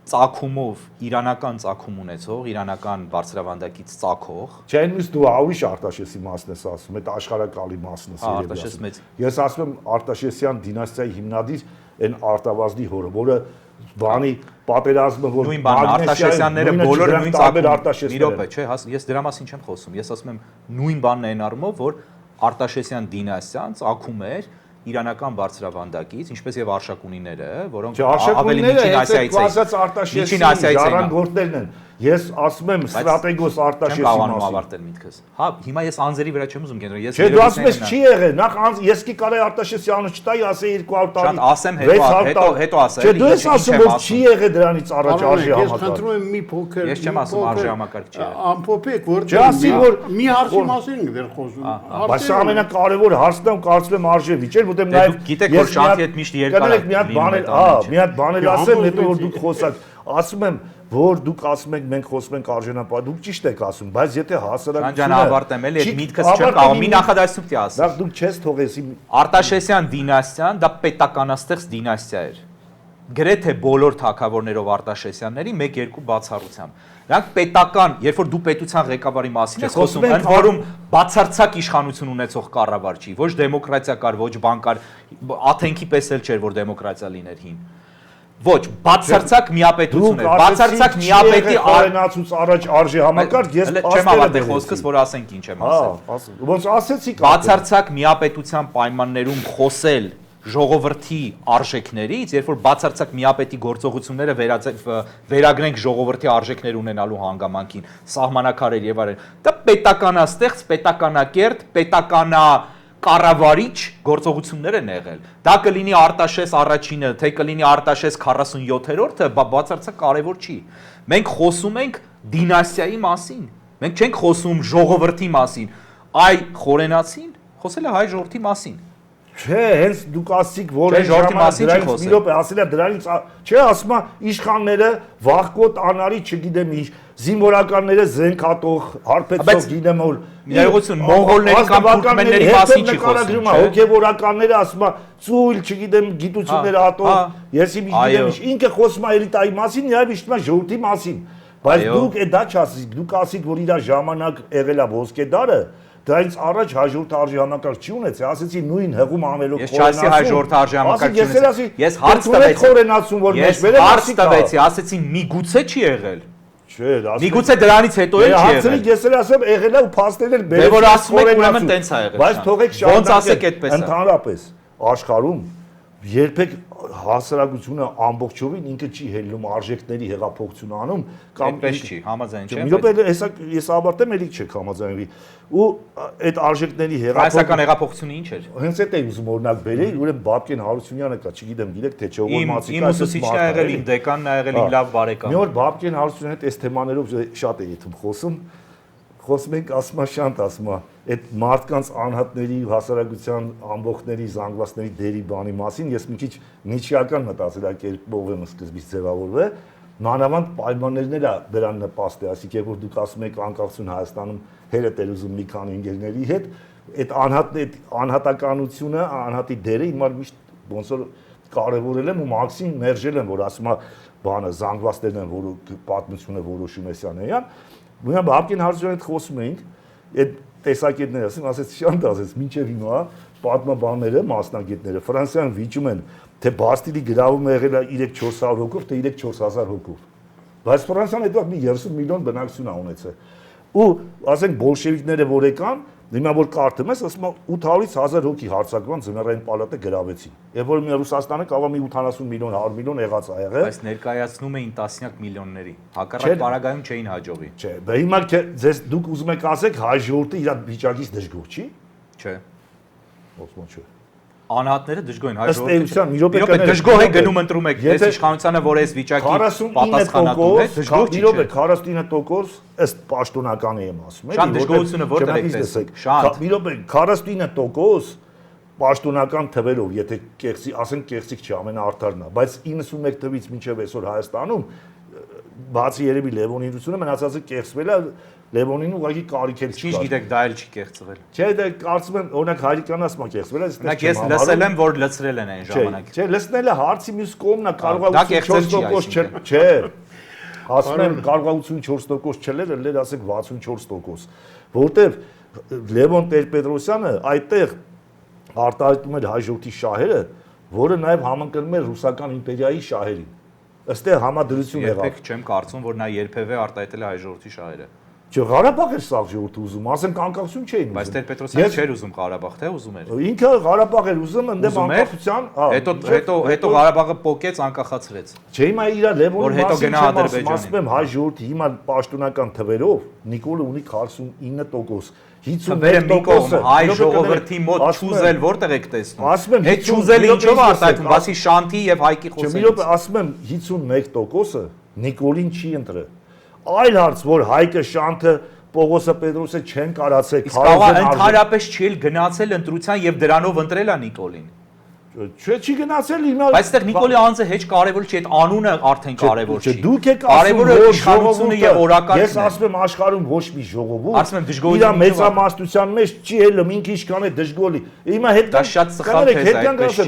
ծագումով իրանական ծագում ունեցող, իրանական բարձրավանդակից ծագող։ Չէ, ինձ դու ուրիշ Արտաշեսի մասն ես ասում, այդ աշխարհակալի մասն ես երևի։ Ես ասում եմ Արտաշեսյան դինաստիայի հիմնադիր այն Արտավազդի հորը, որը բանի պատերազմը որ նույն բանն Արտաշեսյանները բոլորը նույն ծագում։ Մի րոպե, չէ, ես դրա մասին չեմ խոսում։ Ես ասում եմ նույն բանն է այն առումով, որ Արտաշեսյան դինաստիան ծագում էր իրանական բարձրավանդակից, ինչպես եւ արշակունիները, որոնք ավելի միջին Ասիայից էին։ Արտաշեսի ժառանգորդներն են։ Ես ասում եմ ստրատեգոս Չեմ Արտաշեսի կարողանում մասին։ ավարտել միտքս։ Հա, հիմա ես անձերի վրա չեմ ուզում կենտրոն։ Ես Չէ, դու ասում ես չի եղել, նախ ես კი կարա Արտաշեսի անունը չտայի, ասեի 200 տարի։ Շատ ասեմ, հետո ասա։ Չէ, դու ես ասում որ չի եղել դրանից առաջ արժի Ես համակարգ։ խնդրում եմ մի փոքր։ Ես չեմ ասում արժի համակարգ չի եղել։ Ամփոփեք, Չէ, ասի, որ- մի հարցի մասին ենք դեռ խոսում։ Բայց սա ամենակարևոր հարցն է, կարծում եմ արժե վիճել, որտեղ Դե նաև դուք գիտեք, որ շարքի հետ միշտ երկար է մի հատ լինում բան այդ էլ, հա, ամենը, մի հատ բան էլ ասեմ, հետո որ Համոզվեցի։ դուք խոսակ, ասում եմ, որ դուք ասում եք մենք խոսում ենք արժանապատվություն, դուք ճիշտ եք ասում, բայց եթե հասարակությունը Ջան ավարտեմ էլի, այդ միտքս չեմ կարող։ Մի նախադասություն պիտի ասեմ։ Նախ դուք չես թողեցի Արտաշեսյան դինաստիան դա պետականաստեղծ դինաստիա էր։ Գրեթե բոլոր թագավորներով Արտաշեսյանների 1-2 բացառությամբ։ Նրանք պետական, երբ որ դու պետության ղեկավարի մասին ես խոսում, ընդ որում բացարձակ իշխանություն ունեցող կառավար չի, ոչ դեմոկրատիա կար, ոչ բան կար, Աթենքի պես էլ չէր, որ դեմոկրատիա լիներ հին։ Ոչ, բացարձակ միապետություն էր, բացարձակ միապետի օրենացուց առաջ արժի համակարգ, ես չեմ ավարտել խոսքս, որ ասենք ինչ եմ ասել։ Հա, ոնց ասեցի Բացարձակ միապետության պայմաններում խոսել ժողովրդի արժեքներից, երբ որ բացարձակ միապետի գործողությունները վերագրենք ժողովրդի արժեքներ ունենալու հանգամանքին, սահմանակարեր եւ այլն, դա պետականաստեղծ, պետականակերտ, պետականա կառավարիչ գործողություններ են եղել։ Դա կլինի Արտաշես առաջինը, թե կլինի Արտաշես 47-րդը, բացարձակ կարևոր չի։ Մենք խոսում ենք դինաստիայի մասին։ Մենք չենք խոսում ժողովրդի մասին։ Այ խորենացին խոսել է հայ ժողովրդի մասին։ Չէ, հենց դուք ասիք, որ Չէ, ժողովրդի մասին չի խոսել։ մի րոպե ասել է դրանից, չէ, ասում է իշխանները վախկոտ անարի, չգիտեմ ինչ, զինվորականները զենքատող, հարբեցող, գիտեմ որ Ներողություն, մոնղոլների կամ թուրքմենների մասին չի խոսում, չէ։ Հոգևորականները ասում է ծույլ, չգիտեմ, գիտությունները ատող, եսի մի գիտեմ ինչ, ինքը խոսում է էլիտայի մասին, նաև իշխում է ժողովրդի մասին։ Բայց դուք դա չասիք, դուք ասիք, որ իր ժամանակ եղել է ոսկե դարը, դրանից առաջ հաջորդ արժի համակարգ չի ունեցել, ասեցի նույն հղում անվելով Ես չասի հաջորդ արժի համակարգ չի ունեցել։ Ես հարց տվեցի խորենացում, որ մեջ վերել հարց տվեցի, ասեցի միգուցե չի եղել։ Չէ, միգուցե դրանից հետո էլ չի եղել։ Ես էլ ասեմ, եղել է ու փաստել են Դե որ ասում եք ուրեմն տենց է եղել։ Բայց թողեք ոնց ասեք այդպես է։ Ընդհանրապես աշխարհում երբեք հասարակությունը ամբողջովին ինքը չի հելնում արժեքների հեղափոխություն անում կամ այդպես չի, համաձայն չեմ։ Մի րոպե հեսա ես ավարտեմ, ելի չեք համաձայնվի։ Ու այդ արժեքների հայաստան հեղափոխությունը ինչ էր։ Հենց այդ է ուզում օրինակ բերեի, ուրեմն Բաբկեն Հարությունյանը կա, չգիտեմ, գիտեք թե չէ, ով մացիկա իմ ուսուցիչն է եղել, իմ դեկանն է եղել, իմ լավ բարեկամ։ Մի օր Բաբկեն Հարությունյանը այդ այս թեմաներով շատ է եթում խոսում ենք, ասում է Շանտ, ասում է, այդ մարդկանց անհատների, հասարակության ամբողջների, զանգվածների դերի բանի մասին ես մի քիչ նիչեական մտածելակերպով եմ սկզբից ձևավորվել, մանավանդ պայմաններն էլ դրան նպաստ է, ասիկ երբ որ դուք ասում եք անկախություն Հայաստանում հերետ էլ ուզում մի քանի ընկերների հետ, այդ անհատականությունը, անհատի դերը հիմա միշտ ոնց որ կարևորել եմ ու մաքսիմում մերժել եմ, որ ասում է բանը զանգվածներն են, որ պատմությունը որոշում է Սյանեյան Մույն Բաբկեն Հարությունյանի հետ խոսում էինք, այդ տեսակետները ասեց Շանտ ասեց, մինչև հիմա պատմաբանները, մասնագետները Ֆրանսիայում վիճում են, թե Բաստիլի գրավում է եղել 3-400 հոգով, թե 3-4000 հոգով։ Բայց Ֆրանսիան այդ վաղ մի 30 միլիոն բնակություն է ունեցել։ Ու ասենք բոլշևիկները որ եկան, հիմա որ կարդում ես, ասում է 800-ից 1000 հոգի հարձակման ձմեռային պալատը գրավեցին։ Եվ որ մի Ռուսաստանը կարող է մի 80 միլիոն, 100 միլիոն եղած ա եղել։ Բայց ներկայացնում էին տասնյակ միլիոնների։ Հակառակ պարագայում չէին հաջողի։ Չէ, բա հիմա ձեզ դուք ուզում եք ասեք հայ ժողովուրդը իր վիճակից դժգոհ չի։ Չէ։ Ոսմո չէ։ Անհատները դժգոհ են, հայ Ըստ էության, մի րոպե ժողովուրդը դժգոհ է գնում ընտրում եք, այս իշխանությանը, որ այս վիճակի պատասխանատու է, դժգոհ չի։ 49% ըստ պաշտոնականի եմ ասում, Շատ դժգոհությունը որտեղ եք տեսնում։ Շատ։ Մի րոպե 49% պաշտոնական թվերով, եթե կեղծի, ասենք կեղծիք չի, ամենաարդարն է, բայց 91 թվից մինչև այսօր Հայաստանում բացի երևի Լևոնինությունը մնացածը կեղծվել է Լևոնին ուղղակի կարիքել չի։ Ինչ գիտեք, դա էլ չի կեղծվել։ Չէ, դա կարծում եմ, օրինակ հայրիկան ասում է կեղծվել է, այստեղ ես լսել եմ, որ լցրել են այն ժամանակ։ Չէ, լցնելը հարցի մյուս կողմն է, կարող է 84% չէ։ Ասում եմ, կարող է 84% չլեր, ելներ ասեք 64%, որտեվ Լևոն Տեր-Պետրոսյանը այդտեղ արտահայտում էր հայ ժողովրդի շահերը, որը նաև համընկնում էր ռուսական իմպերիայի շահերին։ Ըստ է համադրություն եղավ։ Երբեք չեմ կարծում, որ նա երբևէ արտահայտել է հայ ժողովրդի շահերը։ Չէ, Ղարաբաղ էր սաղ ժողովուրդը ուզում, ասենք անկախություն չէին ուզում։ Բայց Տեր-Պետրոսյանը չէր ուզում Ղարաբաղ, թե ուզում էր։ Ինքը Ղարաբաղ էր ուզում, ընդդեմ անկախության, Հետո Ղարաբաղը պոկեց, անկախացրեց։ Չէ, հիմա իր Որ Լևոնի հետո գնա Ադրբեջանին։ ասում եմ հայ ժողովրդի հիմա պաշտոնական թվերով Նիկոլը ունի 49%։ 51%-ը հայ ժողովրդի մոտ ճուզել որտեղ եք տեսնում։ Ասում եմ, այդ ճուզելը ինչով արտահայտվում, բացի Շանթի եւ Հայկի Չէ, մի խոսելուց։ րոպե, ասում եմ 51%-ը Նիկոլին չի ընտրը։ Այլ հարց, որ Հայկը, Շանթը, Պողոսը, Պետրոսը չեն կարացել Իսկ կարող է ընդհանրապես չի գնացել ընտրության եւ դրանով ընտրել է Նիկոլին։ Չէ, չի գնացել հիմա։ Բայց այդտեղ Նիկոլի անձը հեչ կարևոր չի, այդ անունը արդեն կարևոր չի։ Դուք եք կարևորը իշխանությունը եւ օրակարգն։ Ես ասում եմ աշխարհում ոչ մի ժողովուրդ։ Ասում եմ դժգոհություն։ Իր մեծամասնության մեջ չի էլ ինքը իշխան է դժգոհի։ Հիմա հետ դա շատ սխալ թեզ է, այդպես չի։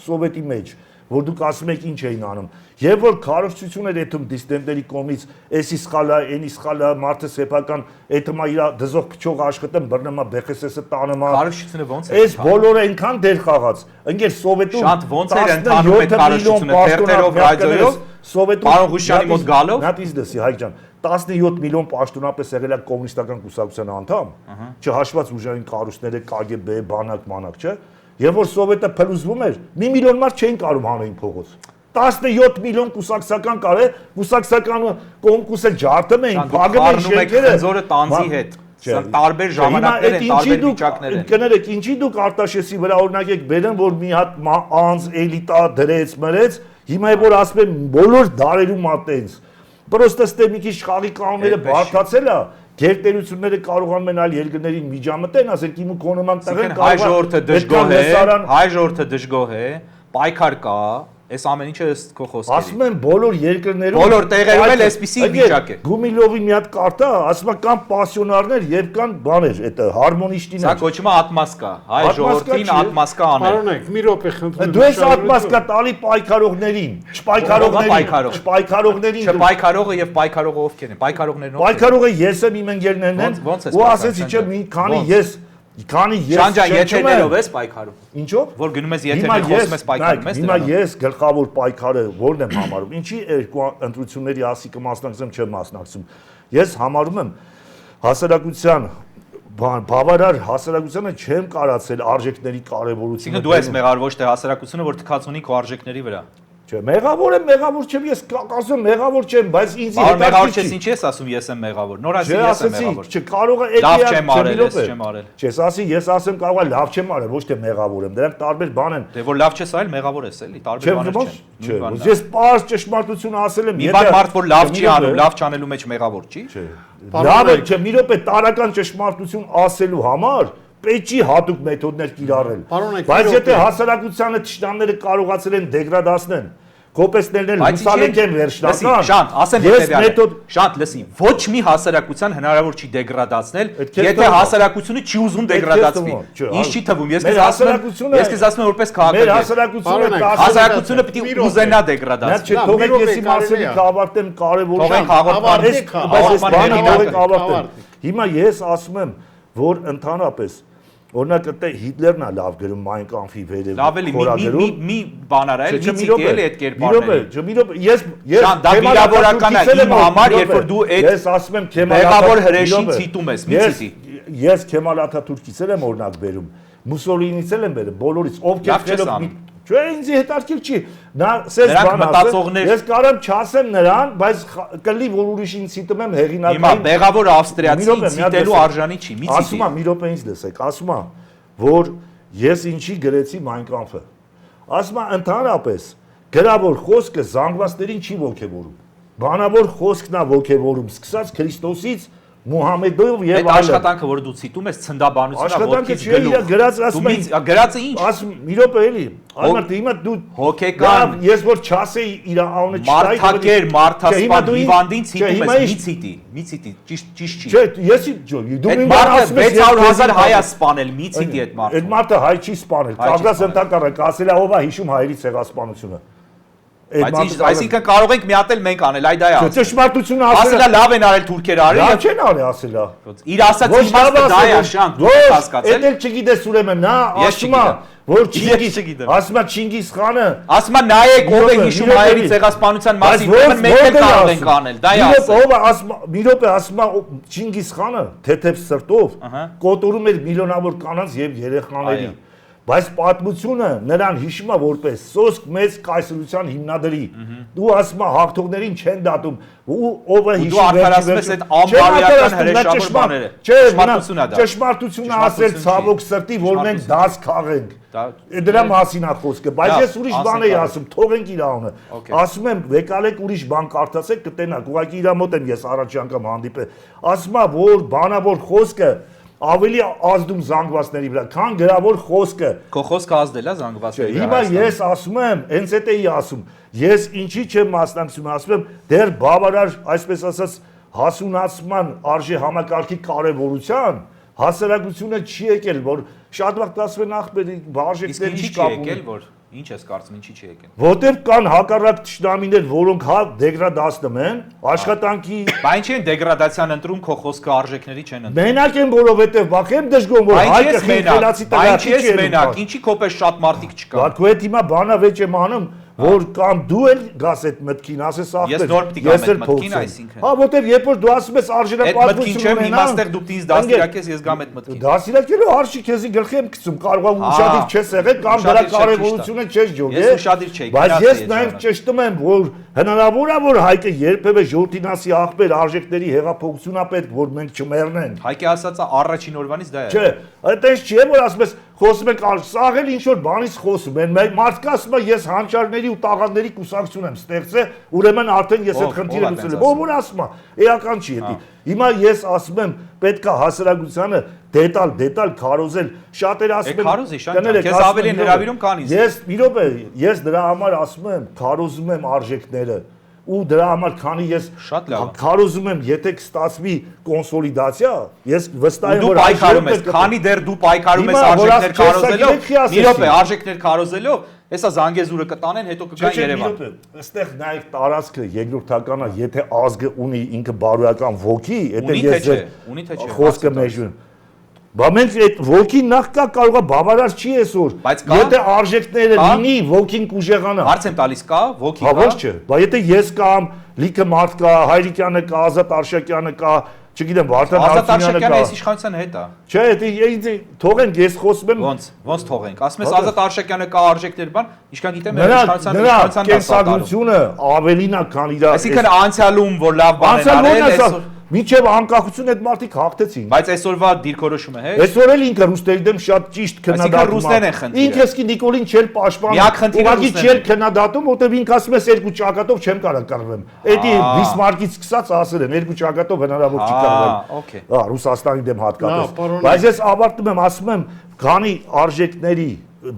Սովետի մեջ, որ դուք ասում եք ինչ էին անում։ Եվ որ քարոզչություն էր այդում դիսիդենտների կողմից, էսի սխալա, էնի սխալա, մարդը սեփական, այդմա իր դզող փչող աշխատեն բռնումա BХՍ-ը տանումա։ Քարոզչությունը ոնց է։ Այս բոլորը այնքան դեր խաղաց։ Ընկեր Սովետում շատ ոնց էր ընթանում այդ քարոզչությունը թերթերով, ռադիոյով, Սովետում Պարոն Ղուշյանի մոտ գալով։ Not is this, Հայկ ջան, 17 միլիոն պաշտոնապես եղել է կոմունիստական կուսակցության անդամ, չհաշված ուժային կառույցները, KGB, բանակ, մանակ, չէ։ Եվ որ Սովետը փլուզվում էր, 1 միլիոն մարդ չէին կարող հանեին փողոց։ 17 միլիոն կուսակցական կարե, կուսակցականը կոնկուրսը ջարդում էին, փակում էին շենքերը, զորը տանձի հետ։ Տարբեր ժամանակներ են, տարբեր վիճակներ են։ Կներեք, ինչի դուք Արտաշեսի վրա օրինակ եք բերեն, որ մի հատ անձ էլիտա դրեց, մրեց, հիմա է որ ասում են բոլոր դարերում ատենց։ Պրոստը ստե մի քիչ խաղի կանոնները բարդացել է, գերտերությունները կարողանում են այլ երկրներին միջամտեն, ասենք իմ ու կոնոման տղեն հայ ժողովուրդը դժգոհ է, հայ ժողովուրդը դժգոհ է, պայքար կա, այս ամեն ինչը ըստ քո խոսքերի։ Ասում են բոլոր երկրներում բոլոր տեղերում էլ այսպիսի վիճակ է։ Գումիլովի մի հատ կարտա, ասում է կան պասիոնարներ եւ կան բաներ, այդ հարմոնիստիներ։ Սա կոչվում է ատմասկա, հայ ժողովրդին ատմասկա անել։ Պարոնեք, մի րոպե խնդրում եմ։ Դու ես ատմասկա տալի պայքարողներին, չպայքարողներին։ Չպայքարողը եւ պայքարողը ովքեր են։ Պայքարողներն ովքեր են։ Պայքարողը ես եմ, իմ ընկերներն են։ Ու ասեցի չէ, մի քանի ես Շանջան եթերներով ես պայքարում։ Ինչով? Որ գնում ես եթերներ խոսում ես պայքարում ես։ Հիմա ես գլխավոր պայքարը ո՞րն եմ համարում։ Ինչի երկու ընտրությունների ասի կմասնակցեմ, չեմ մասնակցում։ Ես համարում եմ հասարակության բավարար հասարակությանը չեմ կարացել արժեքների կարևորությունը։ Դու ես մեղավոր ոչ թե հասարակությունը, որ թքած ունի քո արժեքների վրա։ Չէ, մեղավոր եմ, մեղավոր չեմ, ես ասում մեղավոր չեմ, բայց ինձ մեղավոր չես, ինչ ես ասում, ես եմ մեղավոր։ Նոր ասի ես եմ մեղավոր։ Չէ, կարող է լավ չեմ արել, չեմ արել։ Չես ասի, ես ասեմ կարող է լավ չեմ արել, ոչ թե մեղավոր եմ։ Դրանք տարբեր բան են։ Դե որ լավ չես արել, մեղավոր ես, էլի, տարբեր բաներ չեն։ Չէ, ես պարզ ճշմարտություն ասել եմ։ Մի բան մարդ որ լավ չի անում, լավ չանելու մեջ մեղավոր չի։ Չէ։ Լավ է, չէ, մի րոպե տարական ճշմարտություն ասելու համար պետք չի հատուկ մեթոդներ կիրառել։ Բայց եթե հասարակությանը ճշտանները կարողացել են դեգրադացնել, կոպեսներն են լուսալեկեն վերջնական։ Շանթ, ասեմ հետեւյալը։ Շանթ, լսի, ոչ մի հասարակության հնարավոր չի դեգրադացնել, եթե հասարակությունը չի ուզում դեգրադացվի։ Ինչ չի թվում, ես քեզ ասում եմ որպես քաղաքացի։ Հասարակությունը պիտի ուզենա դեգրադացվի։ Չէ, թողեք ես իմ ասելիքը ավարտեմ կարևոր։ Թողենք ավարտեմ։ Հիմա ես ասում եմ, որ ընդհանրապես օրինակ այդտե Հիտլերն է լավ գրում Mein Kampf-ի վերև։ Լավ էլի մի բան արա, մի ցիկել էլի այդ կերպարները։ Մի րոպե, ես դա վիրավորական է իմ համար, երբ որ դու այդ ես ասում եմ մեղավոր հրեշին ցիտում ես, մի ցիտի։ Ես Քեմալ Աթաթուրքից եմ օրինակ վերում, Մուսոլինից եմ վերում, բոլորից ովքեր խելոք Չէ, ինձ հետաքրքիր չի։ Նա սես բան ասել։ Ես կարամ չասեմ նրան, բայց կլի որ ուրիշին ցիտում եմ հեղինակային։ Հիմա մեղավոր ավստրիացի ցիտելու արժանի չի, մի ցիտի։ Ասում եմ, մի րոպե ինձ լսեք, ասում եմ, որ ես ինչի գրեցի Mein Kampf-ը։ Ասում եմ, ընդհանրապես գրավոր խոսքը զանգվածներին չի ոգևորում։ Բանավոր խոսքն է ոգևորում, սկսած Քրիստոսից Մուհամեդով եւ այլ աշխատանքը, որ դու ցիտում ես, ցնդաբանությունն է, ոտքից գլուխ։ Գրած ասում եմ, գրածը ինչ։ Ասում, մի րոպե էլի։ Այմարդ հիմա դու հոգեկան ես որ չասեի իր անունը չտայի, մարդակեր, մարդասպան հիվանդին ցիտում ես, մի ցիտի, ճիշտ չի։ Չէ, ես դու մի բան ասում ես 600,000 հայ է սպանել, մի ցիտի այդ մարդը։ Այդ մարդը հայ չի սպանել, կագրած ընդհանրակ ասել է ով է հիշում հայերի ցեղասպանությունը։ Բայց այսինքն կարող ենք միատել մենք անել, այ դա է ասել։ Ճշմարտությունը Ասելա լավ են արել թուրքերը արել։ Լավ չեն արել ասելա։ Իր ասած իմաստը դա է, Շան, դու եք հասկացել։ Էդ էլ չգիտես ուրեմն, նա ասում է, որ ասում է Չինգիզ խանը, ասում է նայեք ով է հիշում հայերի ցեղասպանության մասին, ուրեմն մենք էլ կարող ենք անել, դա է ասել։ Մի րոպե ասում է Չինգիզ խանը թեթև սրտով կոտորում էր միլիոնավոր կանանց եւ երեխաների։ Բայց պատմությունը նրան հիշում է որպես սոսկ մեծ կայսրության հիմնադրի։ Դու ասում ես հաղթողներին չեն դատում, ու ով է հիշում վերջի այդ անբարոյական հրեշավոր բաները։ Ճշմարտությունը ասել ցավոք սրտի, որ մենք դաս քաղենք։ Դրա մասին է խոսքը, բայց ես ուրիշ բան էի ասում, թողենք իր անունը։ Ասում եմ, վեկալեք ուրիշ բան կարդացեք, կտենաք, ուղղակի իր մոտ եմ ես առաջի անգամ հանդիպել։ Ասում է, որ բանավոր խոսքը ավելի ազդում զանգվածների վրա, քան գրավոր խոսքը։ Քո խոսքը ազդել է զանգվածների վրա։ Հիմա ես ասում եմ, հենց այդ էի ասում։ Ես ինչի չեմ մասնակցում, ասում եմ, դեռ բավարար, այսպես ասած, հասունացման արժե համակարգի կարևորության հասարակությունը չի եկել, որ շատ վաղ 10 ախպերի բաժեկներ չի եկել, որ ինչ ես կարծում, ինչի չի եկել։ Որտեւ կան հակառակ ճշտամիներ, որոնք հա դեգրադացնում են, աշխատանքի Բայց ինչի են դեգրադացիան ընտրում, քո խոսքը արժեքների չեն ընտրում։ Մենակ են, որովհետեւ բախեմ դժգոհ, որ հայկը խելացի տղաքի չի մենակ, ինչի քո պես շատ մարդիկ չկան։ Բակու հետ հիմա բանավեճ եմ անում, որ կամ դու էլ գաս այդ մտքին, ասես ախպեր։ Ես նոր պիտի գամ այդ մտքին, այսինքն։ Հա, որտեւ երբ որ դու ասում ես արժանապատվություն ունենա, հիմա ստեղ դու ինձ դաստիարակես, ես գամ այդ մտքին։ Դաստիարակելու հարցի քեզի գլխի եմ գցում, կարող է ուշադիր չես եղել կամ դրա կարևորությունը չես ջոգել։ Ես ուշադիր չէի։ Բայց ես նաև ճշտում եմ, որ հնարավոր է, որ հայկը երբևէ ժողովրդինասի ախպեր արժեքների հեղափոխություն է պետք, որ մենք չմեռնենք։ Հայկի ասածը առաջին օրվանից դա է։ Չէ, այդպես չի, որ ասում ես խոսում ենք սաղ էլ ինչ որ բանից խոսում են, մարդիկ ասում են ես հանճարների ու տաղանդների կուսակցություն եմ ստեղծել, ուրեմն արդեն ես այդ խնդիրը լուծել եմ։ Ո՞ր ասում է, էական չի դա։ Հիմա ես ասում եմ, պետքա հասարակությանը դետալ քարոզել, շատերը ասում են, քարոզի Շան, քեզ ավելի են հրավիրում, քան ինձ։ Ես մի րոպե, ես դրա համար ասում եմ, քարոզում եմ արժեքները ու դրա համար քանի ես քարոզում եմ, եթե կստացվի կոնսոլիդացիա, ես վստահ եմ, որ պայքարում ես, քանի դեռ դու պայքարում ես արժեքներ քարոզելով, մի րոպե, արժեքներ քարոզելով, հեսա Զանգեզուրը կտանեն, հետո կգան Երևան։ Այստեղ նայեք տարածքը երկրորդականը, եթե ազգը ունի ինքը բարոյական ոգի, եթե ես խոսքը մեջում Բա մենք այդ ոգին նախ կա կարող է բավարար չի այսօր։ Եթե արժեքները լինի, ոգին կուժեղանա։ Հարց եմ տալիս կա, ոգի կա։ Հա ոչ չէ։ Բա եթե ես կամ լիքը մարդ կա, Հայրիկյանը կա, Ազատ Արշակյանը կա, չգիտեմ, Վարդան Հարությունյանը կա։ Ազատ Արշակյանը այս իշխանության հետ է։ Չէ, եթե թողենք ես խոսում եմ։ Ոնց թողենք։ Ասում ես Ազատ Արշակյանը կա արժեքներ բան, իշքան գիտեմ իշխանության կենսագրությունը ավելին է, քան իր։ Այսինքն անցյալում որ լավ բան են արել, այսօր Մինչև անկախություն այդ մարդիկ հաղթեցին։ Բայց այսօրվա դիրքորոշումը է։ Այսօր էլ ինքը ռուսների դեմ շատ ճիշտ քննադատում է։ Ինքը սկի Նիկոլին չէր պաշտպանում։ Ուղղակի չէր քննադատում, որտեղ ինքը ասում է երկու ճակատով չեմ կարող կռվեմ։ Էդի Բիսմարկից սկսած ասել են երկու ճակատով հնարավոր չի կռվել։ Հա, Ռուսաստանի դեմ հատկապես։ Բայց ես ավարտում եմ, ասում եմ, քանի արժեքների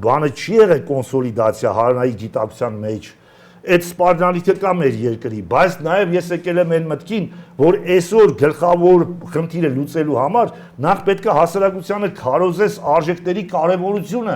բանը չի եղել կոնսոլիդացիա հանրային գիտակցության մեջ այդ սպառնալիքը կա մեր երկրի, բայց նաև ես եկել եմ այն մտքին, որ այսօր գլխավոր խնդիրը լուծելու համար նախ պետք է հասարակությանը քարոզես արժեքների կարևորությունը,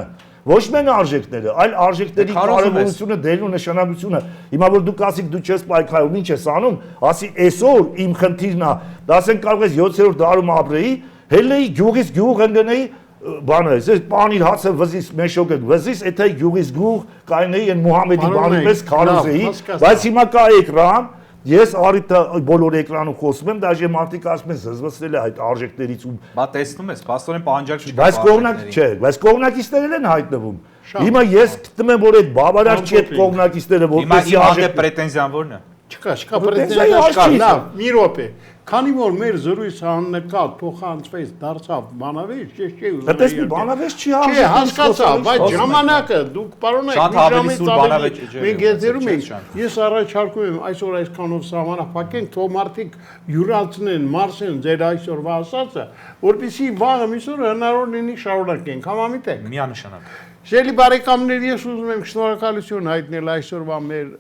ոչ միայն արժեքները, այլ արժեքների կարևորությունը, դերն ու նշանակությունը։ Հիմա որ դու ասիկ դու չես պայքարում, ինչ ես անում, ասի այսօր իմ խնդիրն է, դասեն կարող ես 7-րդ դարում ապրեի, հելեի գյուղից գյուղ ընկնեի բանը, ես պանիր հացը վզիս մեշոկը վզիս, եթե գյուղից գյուղ կայնեի են Մուհամեդի բանի պես քարոզեի, բայց հիմա կա էկրան, ես արիթը բոլոր էկրանում խոսում եմ, դաժե մարդիկ ասում են զզվացրել է այդ արժեքներից ու բա տեսնում ես, փաստորեն պահանջակ չկա։ Բայց կողմնակ չէ, բայց կողմնակիցներն են հայտնվում։ Հիմա ես գտնում եմ, որ այդ բավարար չի այդ կողմնակիցները, որպեսզի արժեք պրետենզիան ո՞րն է։ Չկա պրետենզիա չկա, լավ, մի րոպե։ Քանի որ մեր զրույցը աննկատ փոխանցվեց դարձավ բանավեճ, ես չէի ուզում։ Դες մի բանավեճ չի Չէ, հասկացա, բայց ժամանակը դուք պարոնեք շատ ավելի սուր բանավեճ է։ Մենք եթերում ենք։ Ես առաջարկում եմ այսօր այսքանով սահմանափակենք, թող մարդիկ յուրացնեն, մարսեն ձեր այսօրվա ասածը, որպեսզի վաղը միսօր հնարավոր լինի շարունակենք։ Համամիտ եք։ Միանշանակ։ Շելի բարեկամներ, ես ուզում եմ շնորհակալություն հայտնել այսօրվա մեր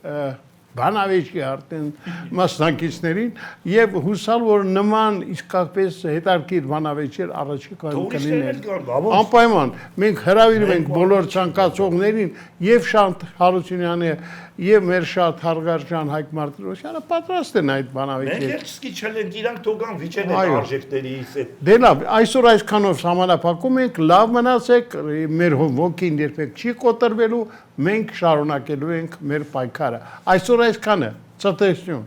բանավեճի արդեն մասնակիցներին եւ հուսալ որ նման իսկապես հետարքիր բանավեճեր առաջիկայում կլինեն անպայման մենք հրավիրում ենք բոլոր ցանկացողներին եւ Շանթ Հարությունյանը եւ մեր շատ հարգարժան Հայկ Մարտիրոսյանը պատրաստ են այդ բանավեճերը մենք սկի չենք իրանք թողան վիճեն այդ արժեքների դե լավ այսօր այսքանով համանապակում ենք լավ մնացեք մեր ոգին երբեք չի կոտրվելու մենք շարունակելու ենք մեր պայքարը այսօր այսքանը ցտեսություն